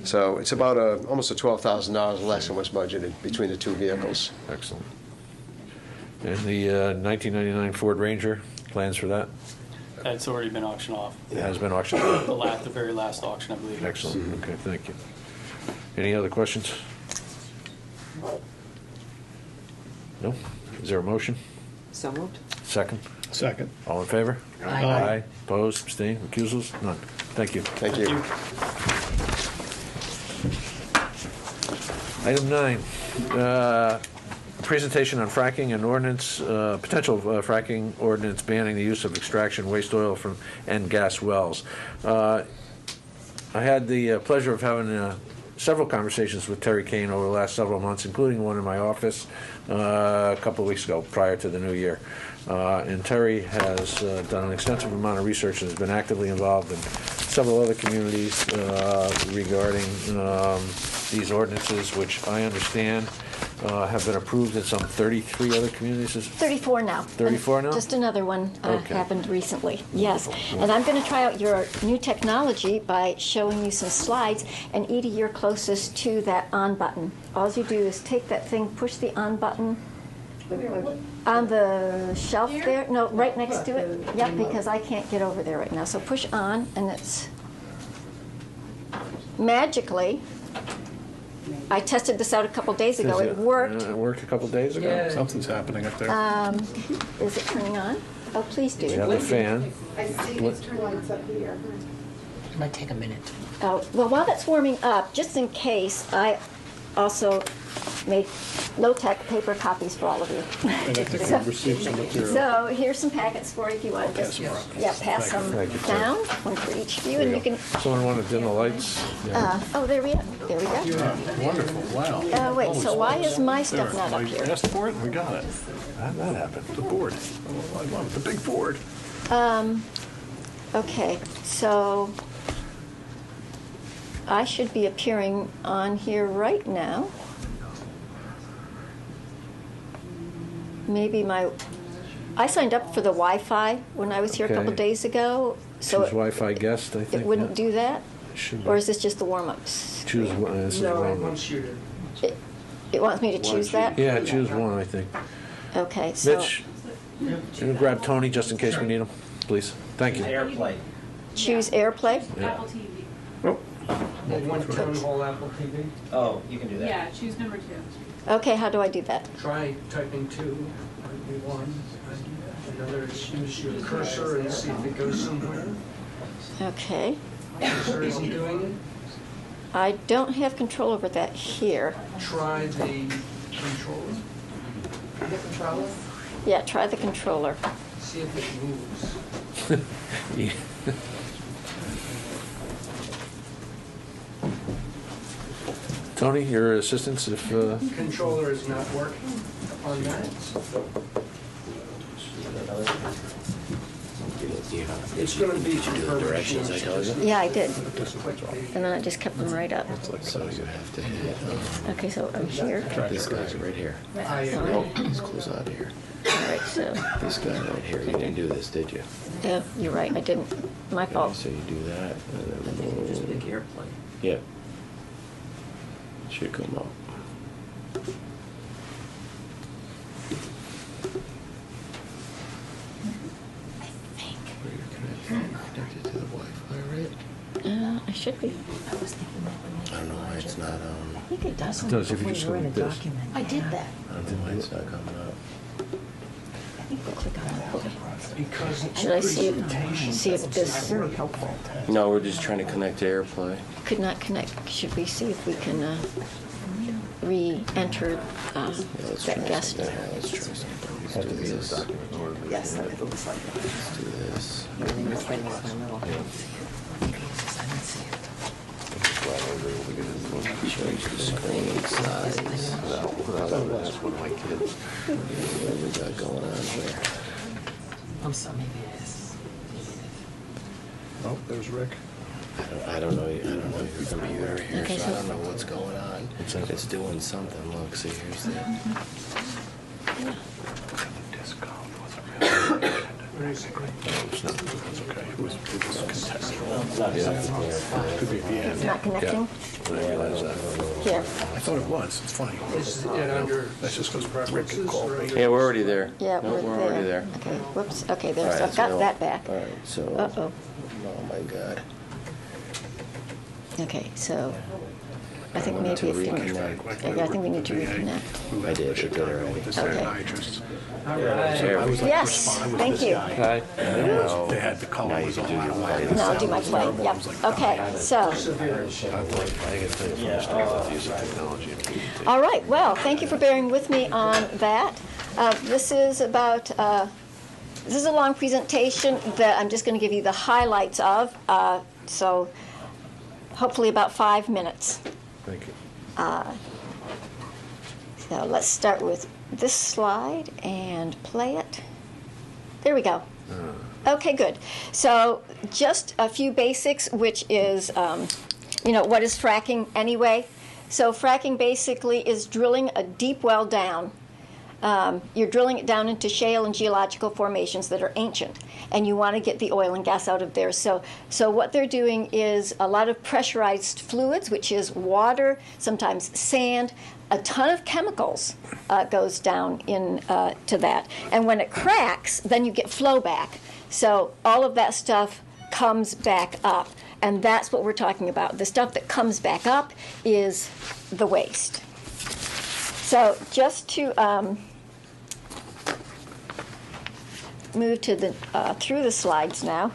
So it's about almost $12,000 less than what's budgeted between the two vehicles. Excellent. And the 1999 Ford Ranger, plans for that? It's already been auctioned off. It has been auctioned off? The very last auction, I believe. Excellent. Okay, thank you. Any other questions? No? Is there a motion? So moved. Second? Second. All in favor? Aye. Aye. Opposed, abstained, recusals? None. Thank you. Thank you. Item 9, presentation on fracking and ordinance, potential fracking ordinance banning the use of extraction waste oil from and gas wells. I had the pleasure of having several conversations with Terry Kane over the last several months, including one in my office a couple of weeks ago, prior to the new year. And Terry has done an extensive amount of research and has been actively involved in several other communities regarding these ordinances, which I understand have been approved in some 33 other communities. 34 now. 34 now? Just another one Okay. happened recently. Yes. And I'm going to try out your new technology by showing you some slides. And Edie, you're closest to that on button. All you do is take that thing, push the on button on the shelf there. No, right next to it. Yep, because I can't get over there right now. So push on, and it's magically. I tested this out a couple days ago. It worked. It worked a couple days ago. Yeah. Something's happening up there. Is it turning on? Oh, please do. We have a fan. I see these two lights up here. It might take a minute. Oh, well, while that's warming up, just in case, I also made low-tech paper copies for all of you. And I think we've received some material. So here's some packets for you if you want to just pass some down, one for each of you, and you can. Someone want to dim the lights? Oh, there we go. Wonderful. Wow. Wait. So why is my stuff not up here? I asked for it, and we got it. How did that happen? The board. I love it. The big board. Okay. So I should be appearing on here right now. Maybe I signed up for the Wi-Fi when I was here a couple Okay. days ago. So Choose Wi-Fi guest, I think. it wouldn't do that? Should Or is this just the warm-ups? Choose one. This is one. It wants me to choose that? Yeah, choose one, I think. Okay, so Mitch, you can grab Tony just in case we need him, please. Thank you. AirPlay. choose AirPlay? Yeah. Apple TV. Oh. One turn whole Apple TV? Oh, you can do that. Yeah, choose number 2. Okay, how do I do that? Try typing 2, might be 1. Another is use your cursor and see if it goes somewhere. Okay. Cursor isn't doing it. I don't have control over that here. Try the controller. The controller? Yeah, try the controller. See if it moves. Yeah. Tony, your assistance if... Controller is not working on that. It's going to be the directions I told you? Yeah, I did. And then I just kept them right up. So you have to hit. Okay, so I'm here. This guy's right here. Oh, Let's close out here. all right, so, This guy right here. You didn't do this, did you? yeah, you're right, I didn't. My Okay, fault. so you do that. And then Just a big airplane. yeah. Should come up. Connected to the Wi-Fi, right? I should be. I don't know why it's not. I think it does. It does if you just go When you're like in a this. document. I did that. I don't know why it's not coming up. I think we'll click on it. because it's Should I presentation. see if this Very helpful. No, we're just trying to connect to AirPlay. could not connect? Should we see if we can re-enter Let's that try guest? something. Let's try something. Let's do this. Yes, it looks like that. Let's do this. Everything is right with my little. Change the screen size. What we got going on here? I'm sorry, maybe it is. Oh, there's Rick. I don't know your computer here, Okay, so so- I don't know what's going on. It's doing something. Look, see, here's the. It's not connecting? Here. I thought it was. It's funny. Is it under That's just because Rick preferences had called or? me. Yeah, we're already there. Yeah, Nope, we're already there. Okay, whoops. Okay, there. All So right, I've got so- that back. All right, so. Uh-oh. Oh my God. Okay, so I think I want maybe to if we reconnect. I think we need to reconnect. I did. It did already. Okay. Yes, thank you. Hi. They had the color was all out of line. Now I'll do my play. Yep. Okay, so, all right, well, thank you for bearing with me on that. This is about, this is a long presentation that I'm just going to give you the highlights of, so hopefully about 5 minutes. Thank you. So let's start with this slide and play it. There we go. Okay, good. So just a few basics, which is, what is fracking anyway? So fracking basically is drilling a deep well down. You're drilling it down into shale and geological formations that are ancient, and you want to get the oil and gas out of there. So what they're doing is a lot of pressurized fluids, which is water, sometimes sand, a ton of chemicals goes down in to that. And when it cracks, then you get flow back. So all of that stuff comes back up, and that's what we're talking about. The stuff that comes back up is the waste. So just to move to the through the slides now.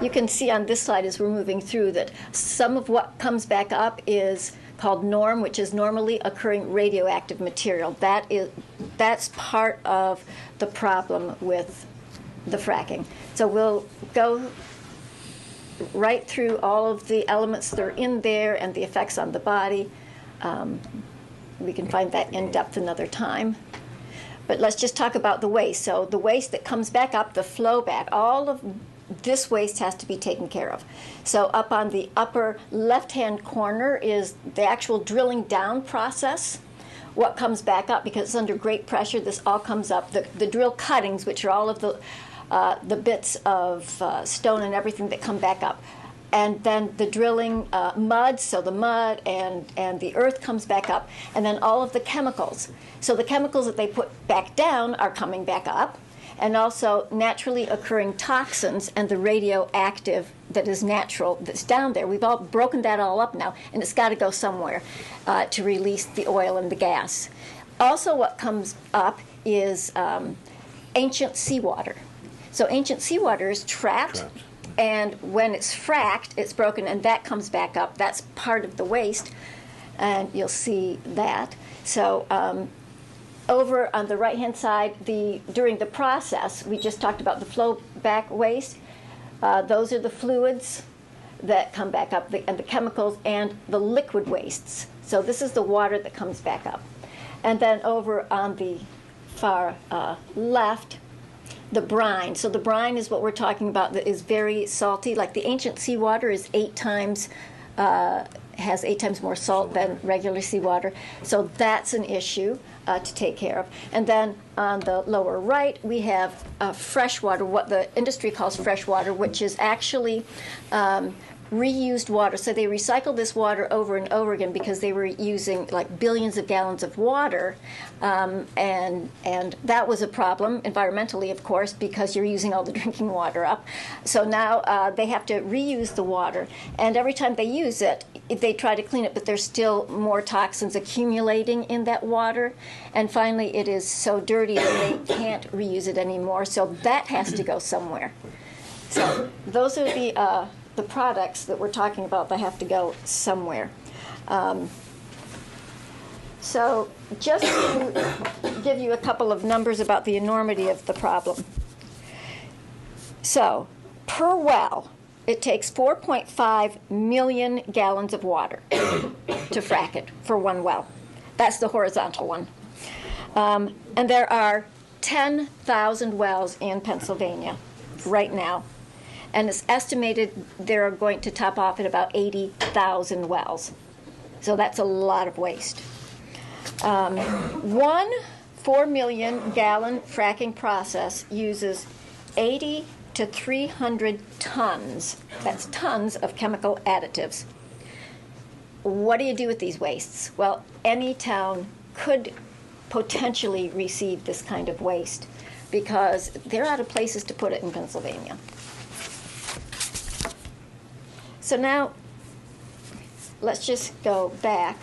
You can see on this slide as we're moving through that some of what comes back up is called norm, which is normally occurring radioactive material. That's part of the problem with the fracking. So we'll go right through all of the elements that are in there and the effects on the body. We can find that in depth another time. But let's just talk about the waste. So the waste that comes back up, the flow back, all of this waste has to be taken care of. So up on the upper left-hand corner is the actual drilling down process. What comes back up, because it's under great pressure, this all comes up. The drill cuttings, which are all of the bits of stone and everything that come back up. And then the drilling mud, so the mud and the earth comes back up. And then all of the chemicals. So the chemicals that they put back down are coming back up. And also naturally occurring toxins and the radioactive that is natural that's down there. We've all broken that all up now, and it's got to go somewhere to release the oil and the gas. Also what comes up is ancient seawater. So ancient seawater is trapped. And when it's fracked, it's broken, and that comes back up. That's part of the waste, and you'll see that. So over on the right-hand side, during the process, we just talked about the flow back waste. Those are the fluids that come back up, and the chemicals, and the liquid wastes. So this is the water that comes back up. And then over on the far left, the brine. So the brine is what we're talking about that is very salty. Like the ancient seawater is 8 times, has 8 times more salt than regular seawater. So that's an issue to take care of. And then on the lower right, we have freshwater, what the industry calls freshwater, which is actually reused water. So they recycle this water over and over again because they were using like billions of gallons of water, and that was a problem environmentally, of course, because you're using all the drinking water up. So now they have to reuse the water, and every time they use it, they try to clean it, but there's still more toxins accumulating in that water, and finally it is so dirty that they can't reuse it anymore. So that has to go somewhere. So those are the products that we're talking about that have to go somewhere. So just to give you a couple of numbers about the enormity of the problem. So per well, it takes 4.5 million gallons of water to frack it for one well. That's the horizontal one. And there are 10,000 wells in Pennsylvania right now. And it's estimated they're going to top off at about 80,000 wells. So that's a lot of waste. One 4 million gallon fracking process uses 80 to 300 tons, that's tons of chemical additives. What do you do with these wastes? Well, any town could potentially receive this kind of waste because they're out of places to put it in Pennsylvania. So now, let's just go back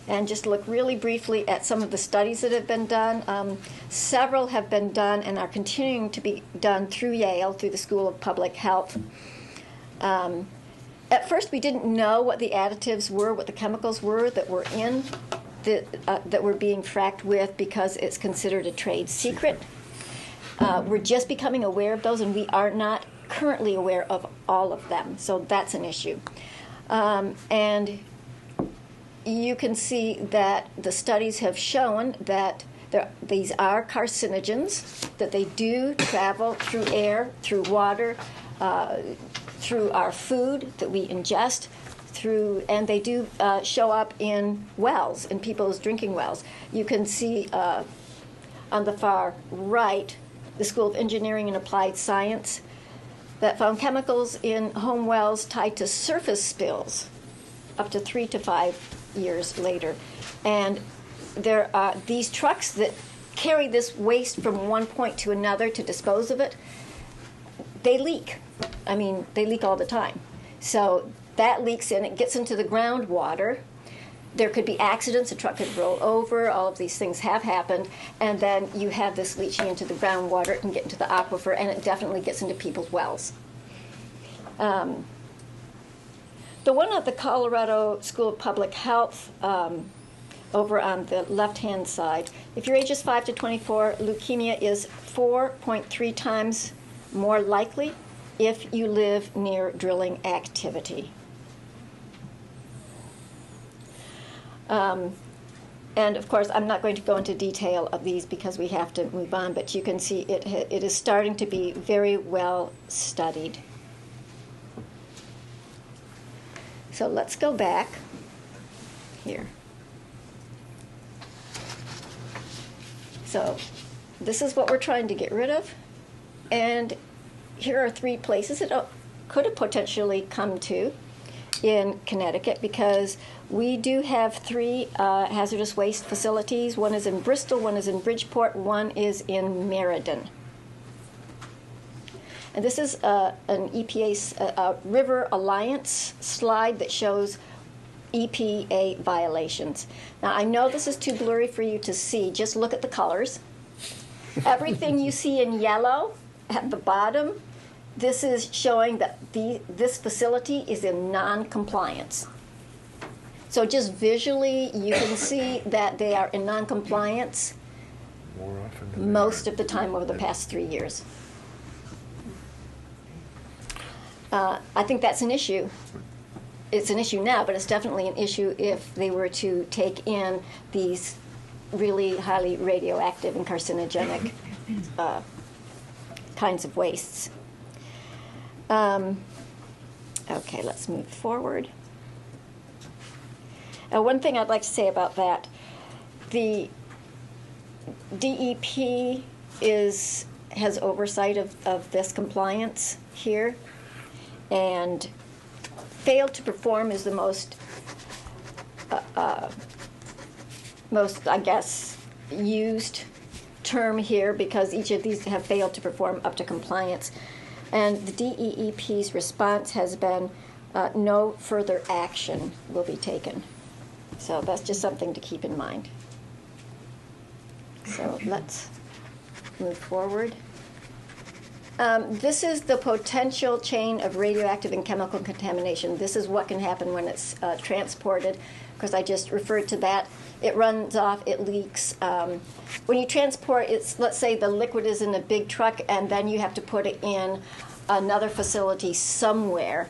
and just look really briefly at some of the studies that have been done. Several have been done and are continuing to be done through Yale, through the School of Public Health. At first, we didn't know what the additives were, what the chemicals were that were in that were being fracked with because it's considered a trade secret. We're just becoming aware of those, and we are not currently aware of all of them, so that's an issue. And you can see that the studies have shown that these are carcinogens, that they do travel through air, through water, through our food that we ingest, and they do show up in wells, in people's drinking wells. You can see on the far right, the School of Engineering and Applied Science that found chemicals in home wells tied to surface spills up to 3 to 5 years later. And there are these trucks that carry this waste from one point to another to dispose of it. They leak. I mean, they leak all the time. So that leaks in, it gets into the groundwater. There could be accidents, a truck could roll over, all of these things have happened, and then you have this leaching into the groundwater, it can get into the aquifer, and it definitely gets into people's wells. The one at the Colorado School of Public Health, over on the left-hand side, if you're ages 5 to 24, leukemia is 4.3 times more likely if you live near drilling activity. And of course, I'm not going to go into detail of these because we have to move on, but you can see it is starting to be very well studied. So let's go back here. So this is what we're trying to get rid of. And here are 3 places it could have potentially come to in Connecticut, because we do have 3 hazardous waste facilities. One is in Bristol, one is in Bridgeport, one is in Meriden. And this is an EPA River Alliance slide that shows EPA violations. Now, I know this is too blurry for you to see. Just look at the colors. Everything you see in yellow at the bottom, this is showing that this facility is in non-compliance. So just visually, you can see that they are in non-compliance More often than most of the time over the past 3 years. I think that's an issue. It's an issue now, but it's definitely an issue if they were to take in these really highly radioactive and carcinogenic kinds of wastes. Okay, let's move forward. One thing I'd like to say about that, the DEP has oversight of this compliance here, and failed to perform is the most, I guess, used term here, because each of these have failed to perform up to compliance. And the DEEP's response has been no further action will be taken. So that's just something to keep in mind. So let's move forward. This is the potential chain of radioactive and chemical contamination. This is what can happen when it's transported, because I just referred to that. It runs off, it leaks. When you transport, let's say the liquid is in a big truck, and then you have to put it in another facility somewhere.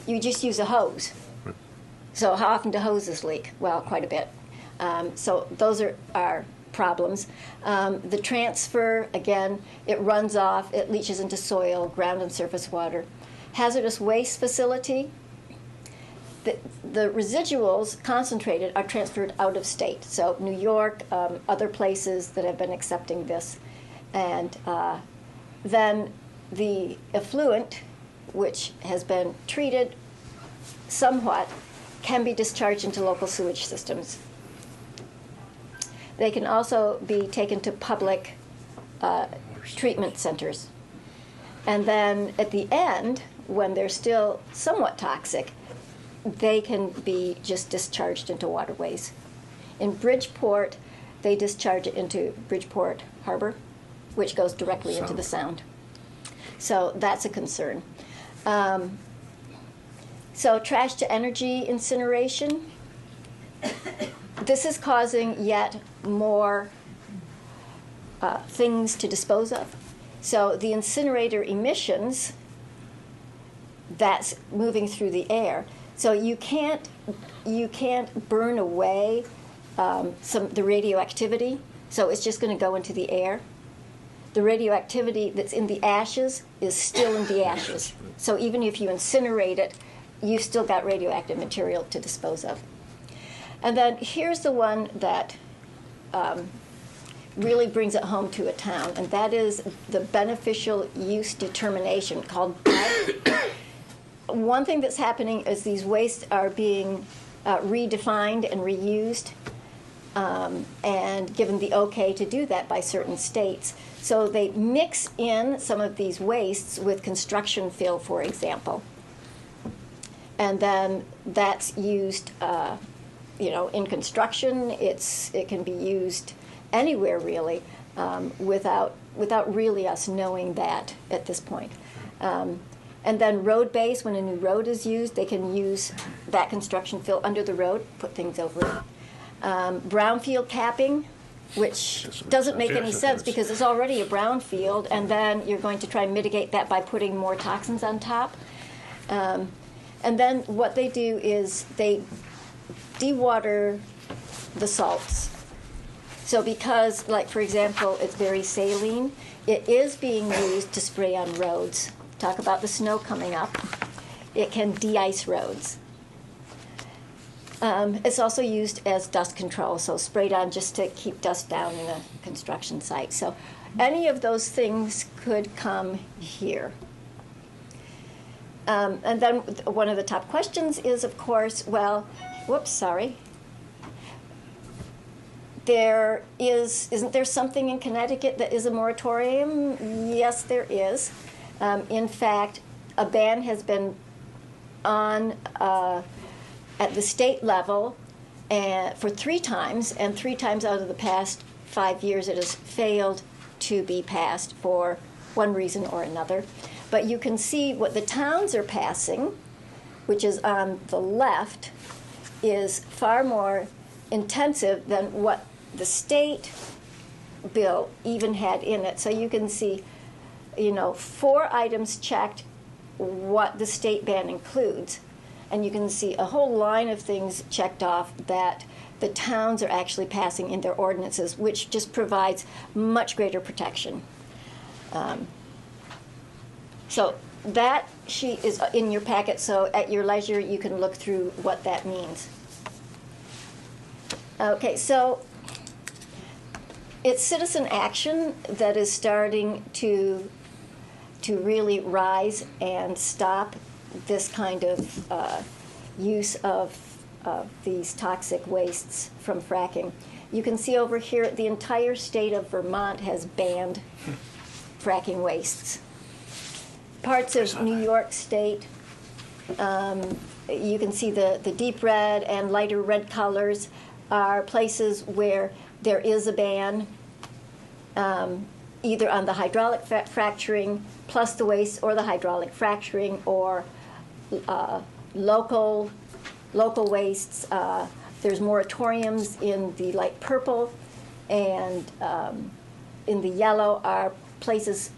You just use a hose. So how often do hoses leak? Well, quite a bit. So those are problems. The transfer, again, it runs off, it leaches into soil, ground and surface water. Hazardous waste facility, the residuals concentrated are transferred out of state. So New York, other places that have been accepting this. And then the effluent, which has been treated somewhat, can be discharged into local sewage systems. They can also be taken to public treatment centers. And then at the end, when they're still somewhat toxic, they can be just discharged into waterways. In Bridgeport, they discharge it into Bridgeport Harbor, which goes directly into the Sound. So that's a concern. So trash to energy incineration. This is causing yet more things to dispose of. So the incinerator emissions, that's moving through the air. So you can't burn away the radioactivity. So it's just going to go into the air. The radioactivity that's in the ashes is still in the ashes. So even if you incinerate it, you've still got radioactive material to dispose of. And then here's the one that really brings it home to a town, and that is the beneficial use determination called BED. One thing that's happening is these wastes are being redefined and reused, and given the okay to do that by certain states. So they mix in some of these wastes with construction fill, for example. And then that's used, in construction. It can be used anywhere really, without really us knowing that at this point. And then road base, when a new road is used, they can use that construction fill under the road, put things over it. Brownfield capping, which doesn't make any sense because it's already a brownfield, and then you're going to try and mitigate that by putting more toxins on top. And then what they do is they dewater the salts. So because, like, for example, it's very saline, it is being used to spray on roads. Talk about the snow coming up. It can de-ice roads. It's also used as dust control, so sprayed on just to keep dust down in a construction site. So any of those things could come here. And then one of the top questions is, of course, well, isn't there something in Connecticut that is a moratorium? Yes, there is. In fact, a ban has been on at the state level for 3 times, and 3 times out of the past 5 years it has failed to be passed for one reason or another. But you can see what the towns are passing, which is on the left, is far more intensive than what the state bill even had in it. So you can see, 4 items checked what the state ban includes. And you can see a whole line of things checked off that the towns are actually passing in their ordinances, which just provides much greater protection. So that sheet is in your packet, so at your leisure you can look through what that means. Okay, so it's citizen action that is starting to really rise and stop this kind of use of these toxic wastes from fracking. You can see over here the entire state of Vermont has banned fracking wastes. Parts of New York State, you can see the deep red and lighter red colors are places where there is a ban, either on the hydraulic fracturing plus the waste, or the hydraulic fracturing, or local wastes. There's moratoriums in the light purple, and in the yellow are places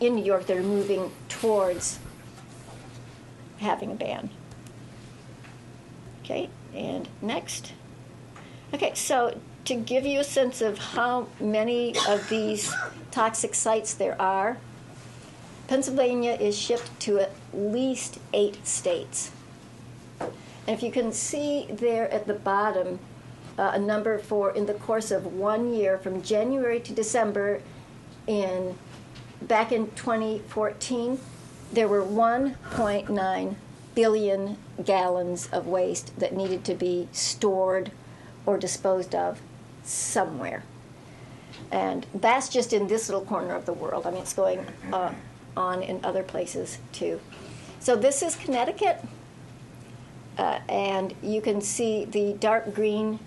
in New York that are moving towards having a ban. Okay, and next. Okay, so to give you a sense of how many of these toxic sites there are, Pennsylvania is shipped to at least 8 states. And if you can see there at the bottom, a number for in the course of 1 year, from January to December, back in 2014, there were 1.9 billion gallons of waste that needed to be stored or disposed of somewhere. And that's just in this little corner of the world. I mean, it's going on in other places too. So this is Connecticut, and you can see the dark green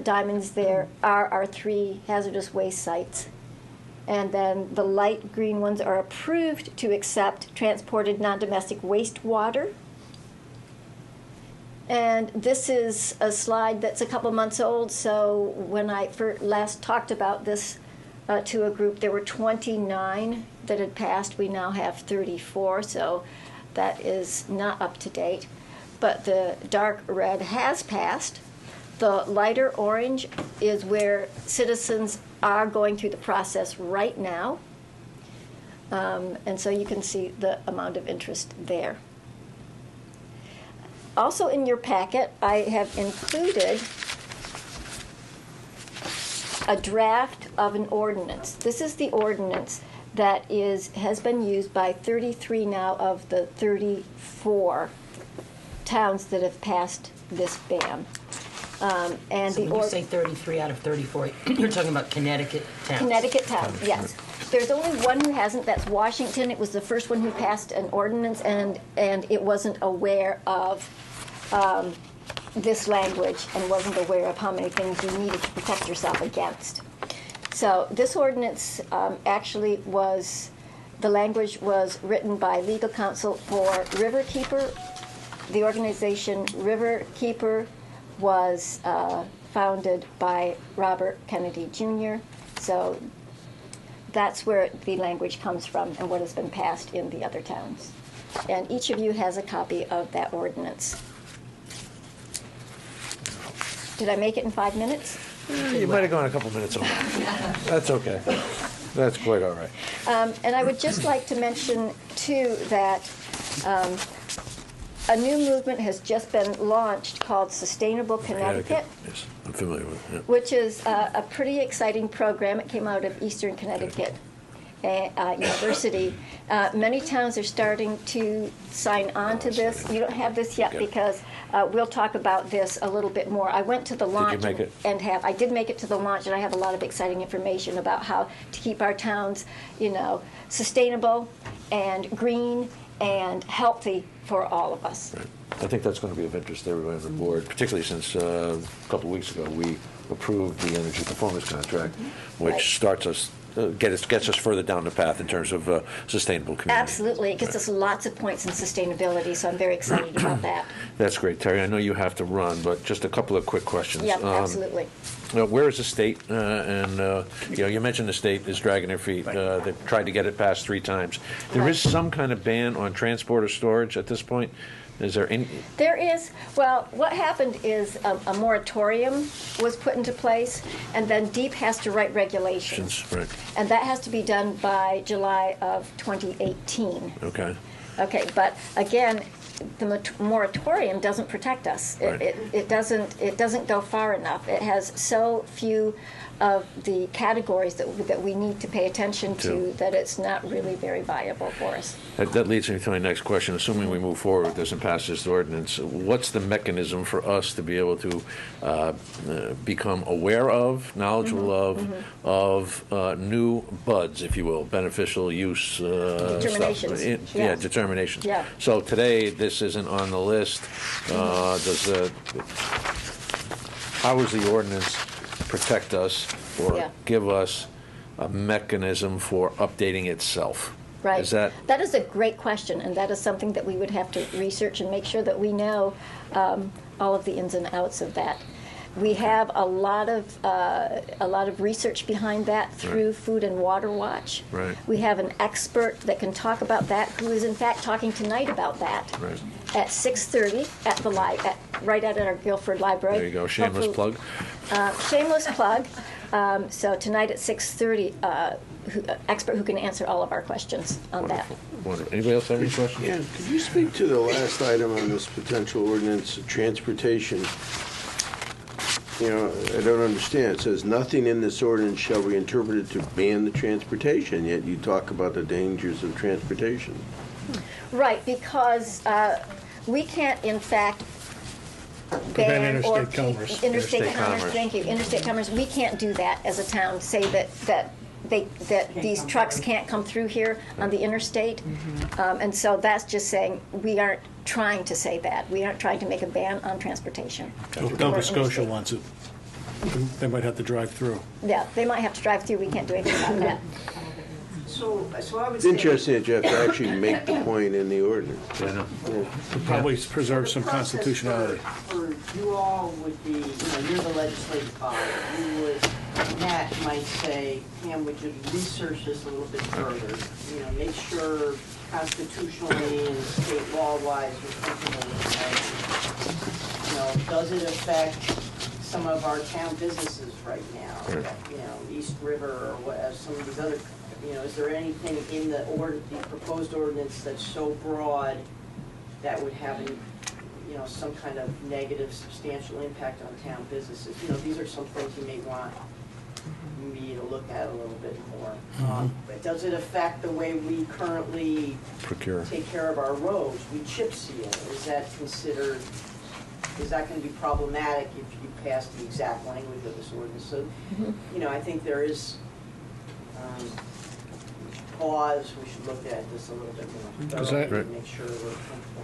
diamonds there are our 3 hazardous waste sites. And then the light green ones are approved to accept transported non-domestic wastewater. And this is a slide that's a couple months old, so when I last talked about this to a group, there were 29 that had passed. We now have 34, so that is not up to date. But the dark red has passed. The lighter orange is where citizens are going through the process right now. And so you can see the amount of interest there. Also in your packet, I have included a draft of an ordinance. This is the ordinance that has been used by 33 now of the 34 towns that have passed this ban. And so when you say 33 out of 34, you're talking about Connecticut towns? Connecticut towns, yes. There's only one who hasn't, that's Washington. It was the first one who passed an ordinance, and it wasn't aware of this language and wasn't aware of how many things you needed to protect yourself against. So this ordinance actually the language was written by legal counsel for Riverkeeper. The organization Riverkeeper was founded by Robert Kennedy Jr. So that's where the language comes from and what has been passed in the other towns. And each of you has a copy of that ordinance. Did I make it in 5 minutes? You might have gone a couple minutes over. That's okay. That's quite all right. And I would just like to mention, too, that a new movement has just been launched called Sustainable Connecticut. Yes, I'm familiar with it. Which is a pretty exciting program. It came out of Eastern Connecticut University. Many towns are starting to sign on to this. You don't have this yet because we'll talk about this a little bit more. I went to the launch. Did you make it? I did make it to the launch, and I have a lot of exciting information about how to keep our towns, sustainable and green and healthy for all of us. Right. I think that's going to be of interest to everybody on the board, particularly since a couple of weeks ago we approved the energy performance contract, which starts us, gets us further down the path in terms of sustainable community. Absolutely. It gets us lots of points in sustainability, so I'm very excited about that. That's great, Terry. I know you have to run, but just a couple of quick questions. Yeah, absolutely. Where is the state? You mentioned the state is dragging their feet. They've tried to get it passed 3 times. There is some kind of ban on transport or storage at this point. Is there any? There is, well, what happened is a moratorium was put into place, and then DEEP has to write regulations. Right. And that has to be done by July of 2018. Okay. Okay, but again, the moratorium doesn't protect us. Right. It doesn't go far enough. It has so few of the categories that we need to pay attention to that it's not really very viable for us. That leads me to my next question. Assuming we move forward with this and pass this ordinance, what's the mechanism for us to be able to become aware of, knowledgeable of new buds, if you will, beneficial use Determinations. stuff? Yeah. Determinations. Yeah. So today, this isn't on the list. How does the ordinance protect us or give us a mechanism for updating itself? Right. That is a great question, and that is something that we would have to research and make sure that we know all of the ins and outs of that. We have a lot of research behind that through Food and Water Watch. Right. We have an expert that can talk about that, who is in fact talking tonight about that at 6:30 at the right at our Guilford Library. There you go. Shameless plug. Shameless plug. So tonight at 6:30, expert who can answer all of our questions on that. Wonderful. Anybody else have any questions? Yeah, could you speak to the last item on this potential ordinance, transportation? You know, I don't understand. It says, nothing in this ordinance shall be interpreted to ban the transportation, yet you talk about the dangers of transportation. Right, because we can't, in fact, ban interstate commerce. Interstate commerce. Thank you. Interstate commerce. We can't do that as a town. Say that these trucks can't come through here on the interstate, and so that's just saying we aren't trying to say that. We aren't trying to make a ban on transportation. Nova Scotia wants it. They might have to drive through. Yeah, they might have to drive through. We can't do anything about that. So I would It's say. interesting that you have to actually make the point in the ordinance. Probably preserve some constitutionality. For you all would be, you're the legislative body. You would, Matt might say, Pam, would you research this a little bit further? Make sure constitutionally and state law-wise you're comfortable with that. Does it affect some of our town businesses right now? East River or what, some of these other. Is there anything in the proposed ordinance that's so broad that would have some kind of negative, substantial impact on town businesses? These are some things you may want me to look at a little bit more. But does it affect the way we currently take care of our roads? We chip seal. Is that considered? Is that going to be problematic if you pass the exact language of this ordinance? So, I think there is. Pause, we should look at this a little bit more thoroughly and make sure we're comfortable.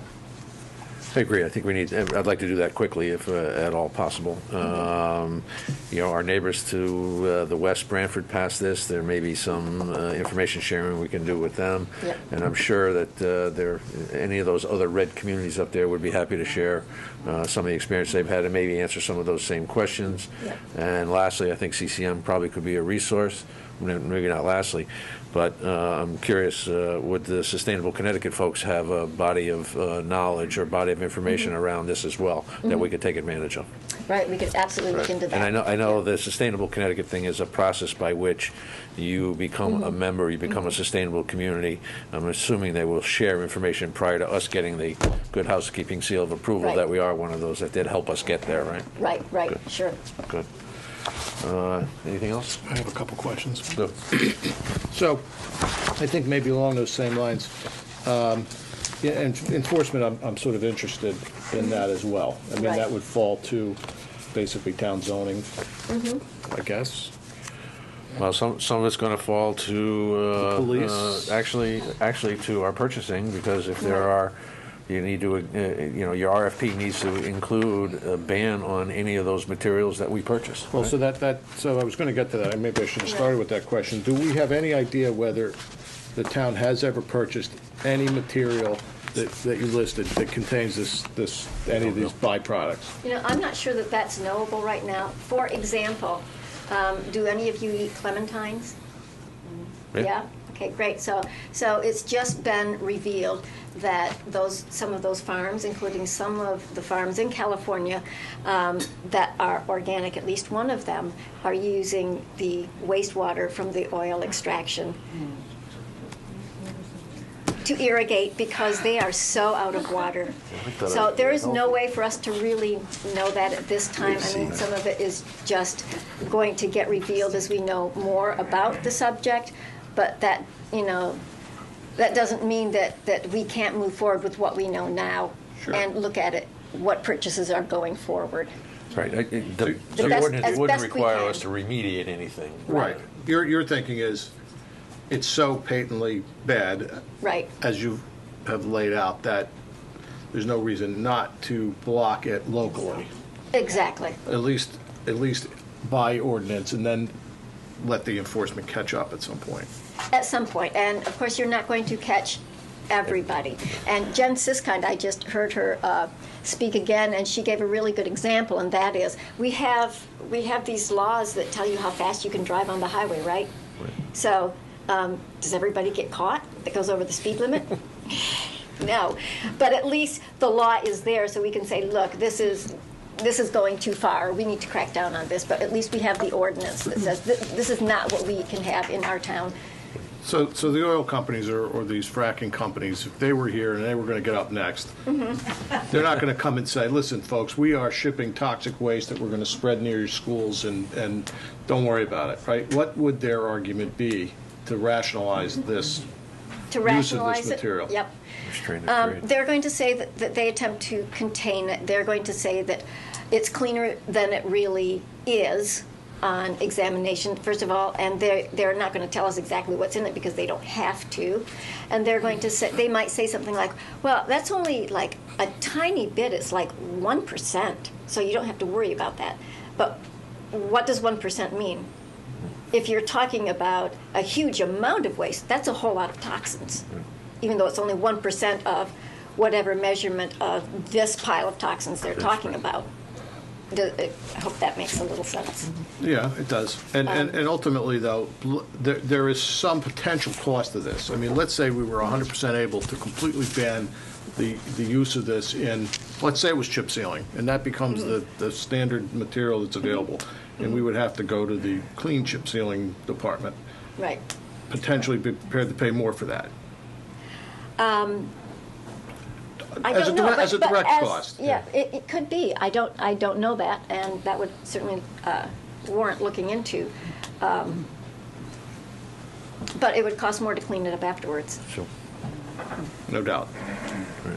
I agree. I think we need. I'd like to do that quickly, if at all possible. Our neighbors to the west, Branford, passed this. There may be some information sharing we can do with them, and I'm sure that any of those other red communities up there would be happy to share some of the experience they've had and maybe answer some of those same questions. And lastly, I think CCM probably could be a resource. Maybe not lastly, but I'm curious, would the Sustainable Connecticut folks have a body of knowledge or body of information around this as well that we could take advantage of? Right, we could absolutely look into that. And I know the Sustainable Connecticut thing is a process by which you become a member, you become a sustainable community. I'm assuming they will share information prior to us getting the Good Housekeeping seal of approval that we are one of those that did help us get there, right? Right, Good. Sure. Good. Anything else? I have a couple questions. No. So, I think maybe along those same lines, and enforcement, I'm sort of interested in that as well. I mean, that would fall to basically town zoning, I guess. Well, some of it's going to fall to police. Actually, to our purchasing, because if there are. You need to, your RFP needs to include a ban on any of those materials that we purchase. Well, so so I was going to get to that. Maybe I should have started with that question. Do we have any idea whether the town has ever purchased any material that you listed that contains any of these byproducts? I'm not sure that that's knowable right now. For example, do any of you eat clementines? Yeah. Okay, great. So it's just been revealed that some of those farms, including some of the farms in California that are organic, at least one of them, are using the wastewater from the oil extraction to irrigate because they are so out of water. So there is no way for us to really know that at this time. I mean, some of it is just going to get revealed as we know more about the subject, but that, that doesn't mean that we can't move forward with what we know now and look at it, what purchases are going forward. Right. The ordinance wouldn't require us to remediate anything. Right. Your thinking is, it's so patently bad, right, as you have laid out, that there's no reason not to block it locally. Exactly. At least by ordinance, and then let the enforcement catch up at some point. At some point, and of course, you're not going to catch everybody. And Jen Siskind, I just heard her speak again, and she gave a really good example, and that is we have these laws that tell you how fast you can drive on the highway, right? So. Does everybody get caught that goes over the speed limit? No, but at least the law is there, so we can say, look, this is going too far. We need to crack down on this. But at least we have the ordinance that says this is not what we can have in our town. So the oil companies or these fracking companies, if they were here and they were going to get up next, they're not going to come and say, listen, folks, we are shipping toxic waste that we're going to spread near your schools, and don't worry about it, right? What would their argument be to rationalize this use of this material? Yep. They're going to say that they attempt to contain it. They're going to say that it's cleaner than it really is on examination, first of all, and they're not going to tell us exactly what's in it because they don't have to. And they're going to say, they might say something like, well, that's only like a tiny bit. It's like 1%, so you don't have to worry about that. But what does 1% mean? If you're talking about a huge amount of waste, that's a whole lot of toxins, even though it's only 1% of whatever measurement of this pile of toxins they're talking about. I hope that makes a little sense. Yeah, it does. And ultimately, though, there is some potential cost to this. I mean, let's say we were 100% able to completely ban the use of this in, let's say it was chip sealing, and that becomes the standard material that's available. And we would have to go to the clean chip sealing department. Right. Potentially be prepared to pay more for that. As a direct cost. Yeah, it could be. I don't know that, and that would certainly warrant looking into. But it would cost more to clean it up afterwards. Sure. No doubt.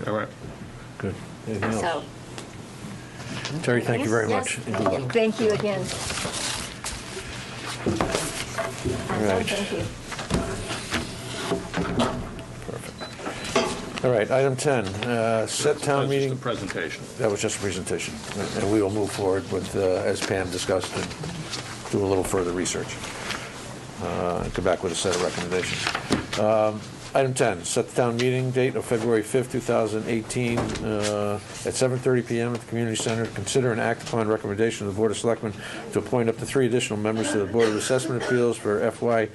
All right. Good. Anything else? So. Terry, thank you very much. Yes. And good luck. Thank you again. All right. Thank you. All right, item 10, set town meeting. Just a presentation. That was just a presentation. And we will move forward with, as Pam discussed, and do a little further research. And come back with a set of recommendations. Item 10, set the town meeting date of February 5th, 2018, at 7:30 p.m. at the Community Center. Consider and act upon recommendation of the Board of Selectmen to appoint up to 3 additional members to the Board of Assessment Appeals for FY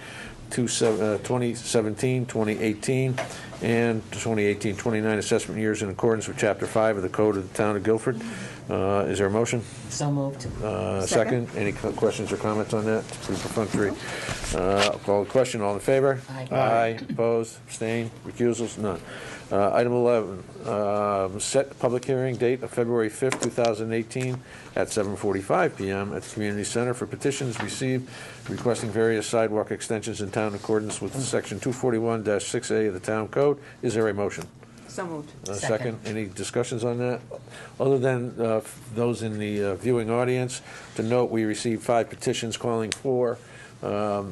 2017, 2018, and 2018-29 assessment years in accordance with Chapter 5 of the Code of the Town of Guilford. Is there a motion? So moved. Second. Any questions or comments on that? Pretty perfunctory. I'll call the question. All in favor? Aye. Opposed? Abstained? Recusals? None. Item 11, set public hearing date of February 5th, 2018 at 7:45 p.m. at the Community Center for petitions received requesting various sidewalk extensions in town in accordance with Section 241-6A of the Town Code. Is there a motion? So moved. Second. Any discussions on that? Other than those in the viewing audience, to note we received 5 petitions calling for a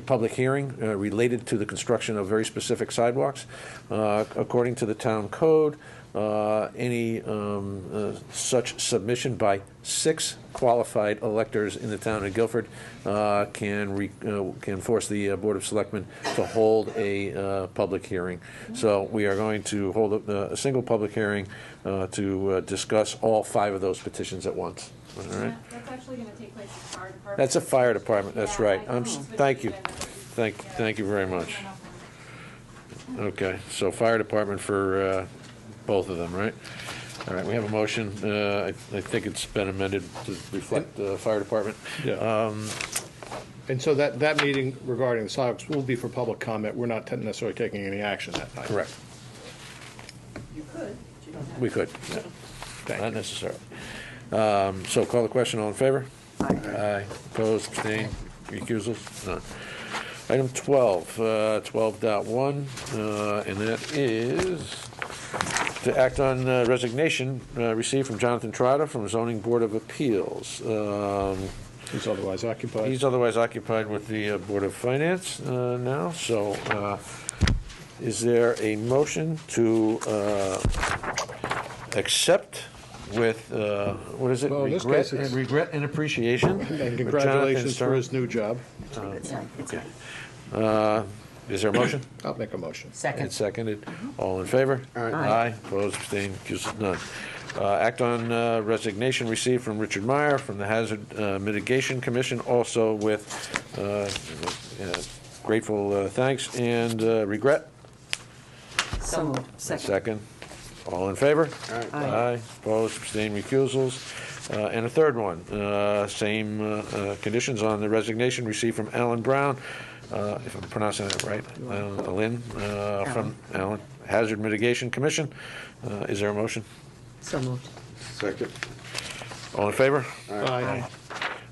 public hearing related to the construction of very specific sidewalks. According to the town code, any such submission by 6 qualified electors in the town of Guilford can force the Board of Selectmen to hold a public hearing. So we are going to hold a single public hearing to discuss all 5 of those petitions at once. All right. That's actually going to take place at the fire department. That's a fire department. That's right. Thank you. Thank you very much. Okay, so fire department for both of them, right? All right, we have a motion. I think it's been amended to reflect the fire department. Yeah. And so that meeting regarding the sidewalks will be for public comment. We're not necessarily taking any action that night. Correct. You could, but you don't have to. We could, yeah. Not necessarily. So call the question, all in favor? Aye. Opposed, abstained, recusals? None. Item 12, 12.1, and that is to act on resignation received from Jonathan Trotta from Zoning Board of Appeals. He's otherwise occupied. He's otherwise occupied with the Board of Finance now, so is there a motion to accept with, what is it? Well, in this Regret case, it's- regret and appreciation? And congratulations for his new job. Okay. Is there a motion? I'll make a motion. Second. It's seconded. All in favor? Aye. Opposed, abstained, recused, none. Act on resignation received from Richard Meyer from the Hazard Mitigation Commission, also with grateful thanks and regret. So moved. Second. All in favor? Aye. Opposed, abstained, recusals. And a third one, same conditions on the resignation received from Alan Brown, if I'm pronouncing that right, Lynn, from Alan, Hazard Mitigation Commission. Is there a motion? So moved. Second. All in favor? Aye.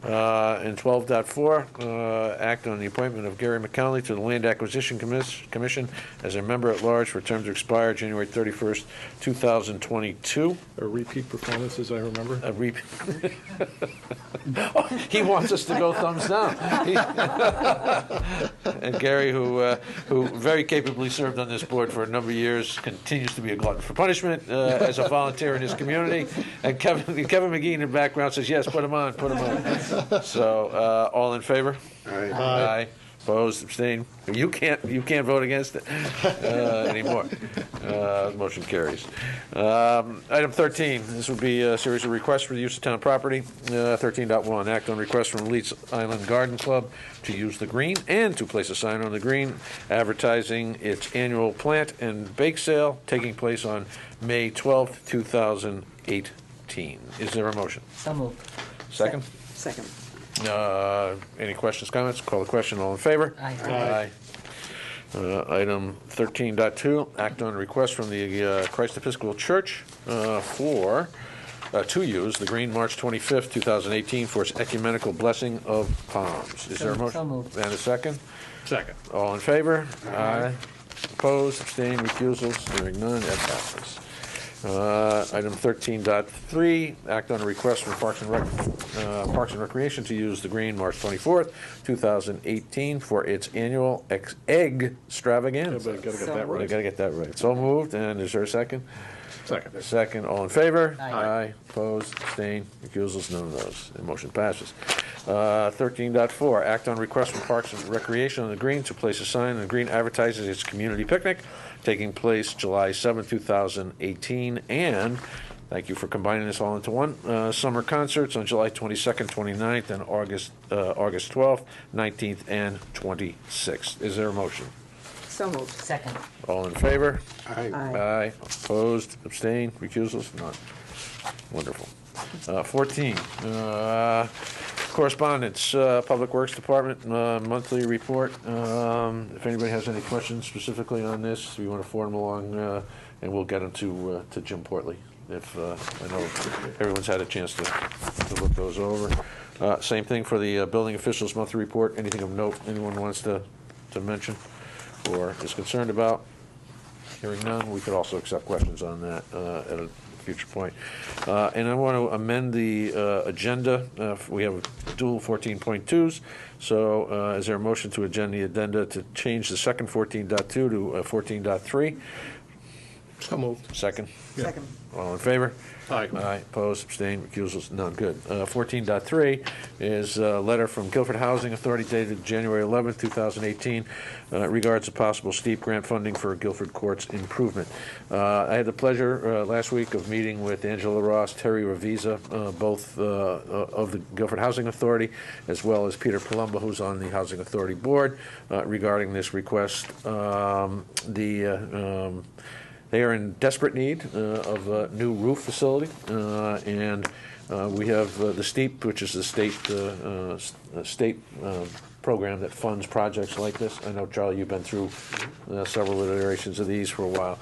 And 12.4, act on the appointment of Gary McConnelly to the Land Acquisition Commission as a member at large for a term to expire January 31st, 2022. A repeat performance, as I remember. A repeat. He wants us to go thumbs down. And Gary, who very capably served on this board for a number of years, continues to be a glutton for punishment as a volunteer in his community. And Kevin McGee in the background says, yes, put him on, put him on. So, all in favor? Aye. Opposed, abstained? You can't vote against it anymore. Motion carries. Item 13, this would be a series of requests for the use of town property. 13.1, act on request from Leeds Island Garden Club to use the green and to place a sign on the green advertising its annual plant and bake sale taking place on May 12th, 2018. Is there a motion? So moved. Second? Second. Any questions, comments? Call the question. All in favor? Aye. Item 13.2, act on a request from the Christ Episcopal Church for to use the green March 25th, 2018 for its ecumenical blessing of palms. Is there a motion? So moved. And a second? Second. All in favor? Aye. Opposed, abstained, recusals? Hearing none, that passes. Item 13.3, act on a request from Parks and Recreation to use the green March 24th, 2018 for its annual egg extravaganza. Yeah, but gotta get that right. I gotta get that right. So moved, and is there a second? Second. Second, all in favor? Aye. Opposed, abstained, recusals, none of those. The motion passes. 13.4, act on request from Parks and Recreation on the green to place a sign on the green advertising its community picnic taking place July 7, 2018, and thank you for combining this all into one. Summer concerts on July 22nd, 29th, and August 12th, 19th, and 26th. Is there a motion? So moved. Second. All in favor? Aye. Aye. Opposed? Abstained? Recusals? None. Wonderful. 14, correspondence, Public Works Department monthly report. If anybody has any questions specifically on this, we want to forward them along, and we'll get them to Jim Portley. If I know everyone's had a chance to look those over. Same thing for the building officials monthly report. Anything of note anyone wants to mention or is concerned about? Hearing none, we could also accept questions on that at a future point. And I want to amend the agenda. We have dual 14.2s. So is there a motion to amend the addenda to change the second 14.2 to 14.3? So moved. Second? Second. All in favor? Aye. Aye, opposed, abstained, recusals, none, good. 14.3 is a letter from Guilford Housing Authority dated January 11th, 2018, regards to possible steep grant funding for Guilford Courts improvement. I had the pleasure last week of meeting with Angela Ross, Terry Ravisa, both of the Guilford Housing Authority, as well as Peter Palumbo, who's on the Housing Authority Board, regarding this request. They are in desperate need of a new roof facility, and we have the STEEP, which is the state program that funds projects like this. I know, Charlie, you've been through several iterations of these for a while.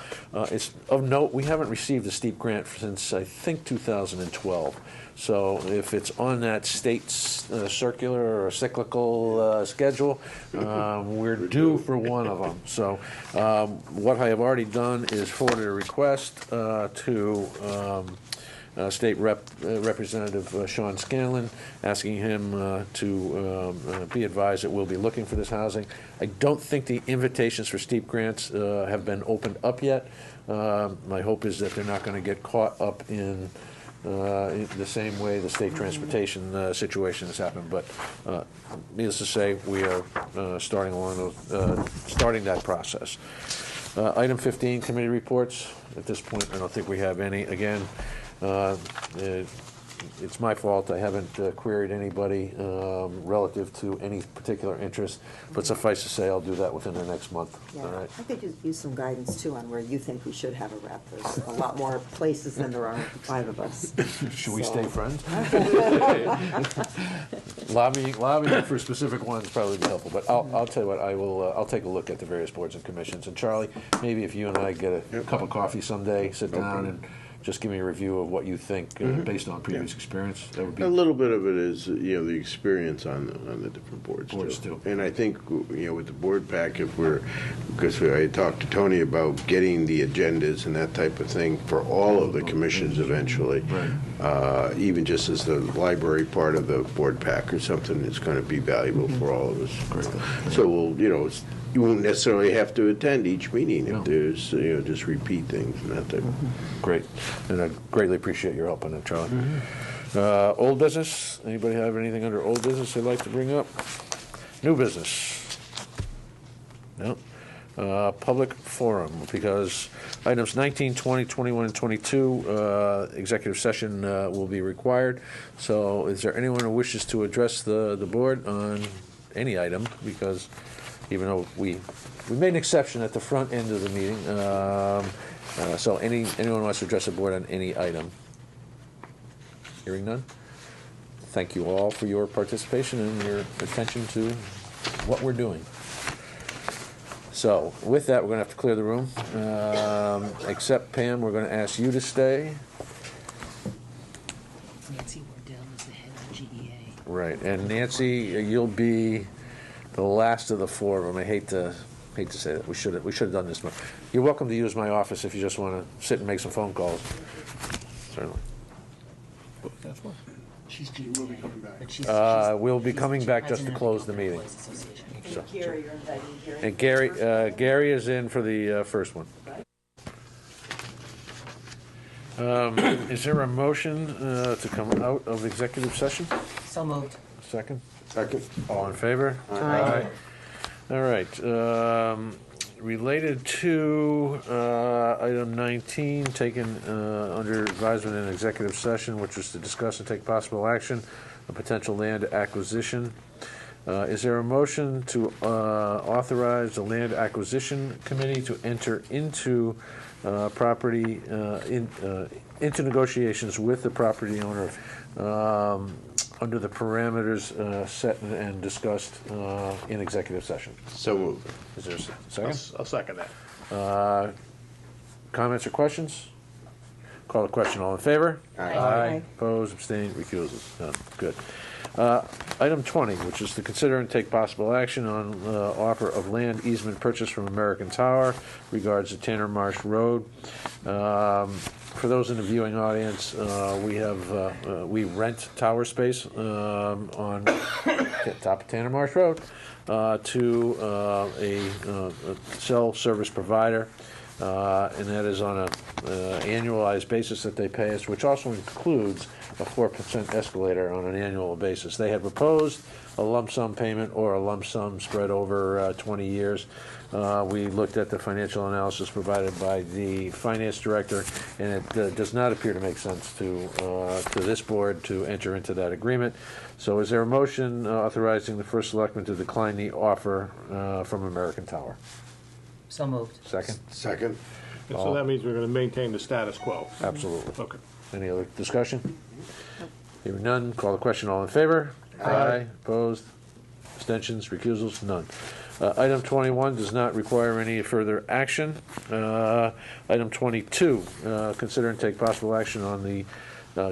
It's of note, we haven't received a STEEP grant since, I think, 2012. So if it's on that state circular or cyclical schedule, we're due for one of them. So what I have already done is forwarded a request to State Representative Sean Scanlon, asking him to be advised that we'll be looking for this housing. I don't think the invitations for STEEP grants have been opened up yet. My hope is that they're not going to get caught up in the same way the state transportation situation has happened. But needless to say, we are starting that process. Item 15, committee reports. At this point, I don't think we have any. Again, it's my fault. I haven't queried anybody relative to any particular interest, but suffice to say, I'll do that within the next month. Yeah, All right. I think you use some guidance too on where you think we should have a rep. There's a lot more places than there are 5 of us. Should we stay friends? Lobbying for specific ones probably be helpful, but I'll tell you what, I'll take a look at the various boards and commissions. And Charlie, maybe if you and I get a cup of coffee someday, sit down and just give me a review of what you think based on previous experience. That would be A little bit of it is, the experience on the different boards too. And I think, with the board pack, because I talked to Tony about getting the agendas and that type of thing for all of the commissions eventually, even just as the library part of the board pack or something is going to be valuable for all of us. So we'll, you won't necessarily have to attend each meeting if there's, just repeat things and that type of thing. Great. And I greatly appreciate your help on that, Charlie. Old business? Anybody have anything under old business they'd like to bring up? New business? No. Public forum, because items 19, 20, 21, and 22, executive session will be required. So is there anyone who wishes to address the board on any item? Because even though we made an exception at the front end of the meeting, so anyone wants to address the board on any item? Hearing none? Thank you all for your participation and your attention to what we're doing. So with that, we're going to have to clear the room. Except Pam, we're going to ask you to stay. Nancy Wardell is the head of GEA. Right, and Nancy, you'll be the last of the 4 of them. I hate to say that. We should have done this more. You're welcome to use my office if you just want to sit and make some phone calls. Certainly. That's fine. We'll be coming back. We'll be coming back just to close the meeting. So, Gary, you're inviting Gary. and Gary is in for the first one. Is there a motion to come out of executive session? So moved. Second? Second. All in favor? Aye. All right. Related to item 19, taken under advisement in executive session, which was to discuss and take possible action on potential land acquisition. Is there a motion to authorize the Land Acquisition Committee to enter into into negotiations with the property owner under the parameters set and discussed in executive session? So moved. Is there a second? I'll second that. Comments or questions? Call the question. All in favor? Aye. Opposed, abstained, recusals. None. Good. Item 20, which is to consider and take possible action on offer of land easement purchase from American Tower regards to Tanner Marsh Road. For those in the viewing audience, we rent tower space on top of Tanner Marsh Road to a cell service provider, and that is on a annualized basis that they pay us, which also includes a 4% escalator on an annual basis. They had proposed a lump sum payment or a lump sum spread over 20 years. We looked at the financial analysis provided by the finance director, and it does not appear to make sense to this board to enter into that agreement. So is there a motion authorizing the first selectman to decline the offer from American Tower? So moved. Second? Second. And so that means we're going to maintain the status quo. Absolutely. Okay. Any other discussion? Hearing none, call the question. All in favor? Aye. Opposed? Abstentions? Recusals? None. Item 21 does not require any further action. Item 22, consider and take possible action on the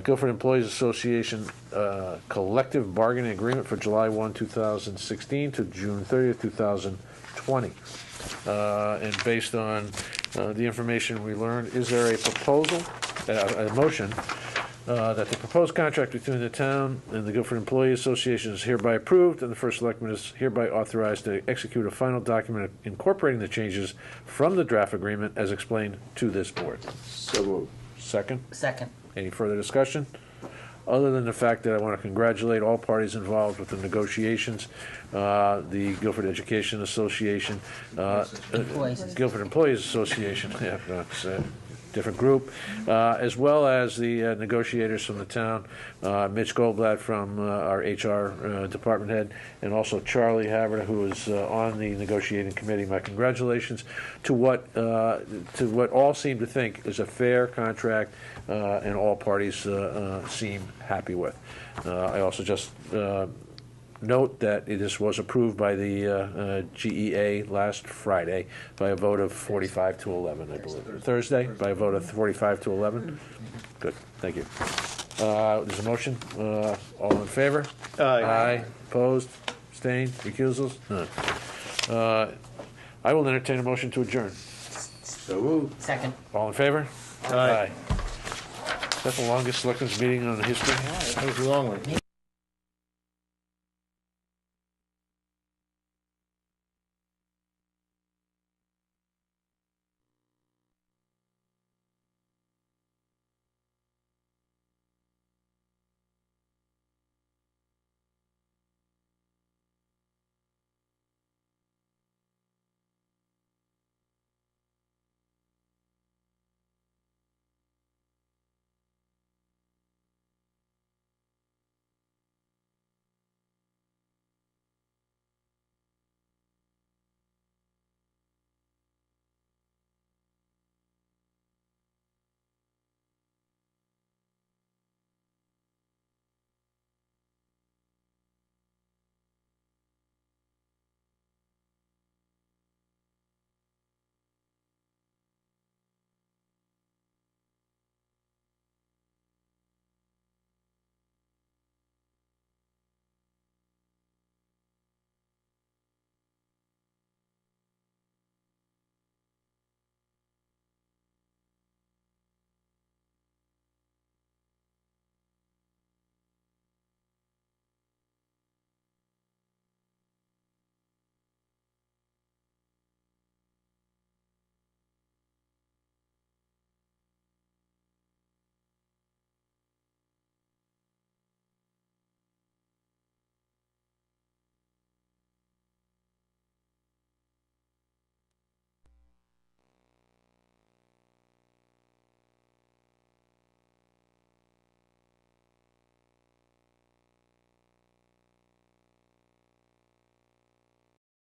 Guilford Employees Association collective bargaining agreement for July 1, 2016 to June 30th, 2020. And based on the information we learned, is there a proposal, a motion, that the proposed contract between the town and the Guilford Employees Association is hereby approved, and the first selectman is hereby authorized to execute a final document incorporating the changes from the draft agreement as explained to this board? So moved. Second? Second. Any further discussion? Other than the fact that I want to congratulate all parties involved with the negotiations, the Guilford Education Association, Guilford Employees Association, yeah, that's a different group, as well as the negotiators from the town, Mitch Goldblatt from our HR department head, and also Charlie Haverda, who is on the negotiating committee. My congratulations to what all seem to think is a fair contract, and all parties seem happy with. I also just note that this was approved by the GEA last Friday by a vote of 45 to 11, I believe. Thursday, by a vote of 45 to 11. Good, thank you. There's a motion. All in favor? Aye. Opposed? Abstained? Recusals? None. I will entertain a motion to adjourn. So moved. Second. All in favor? Aye. That's the longest selectmen's meeting in history. That was a long one.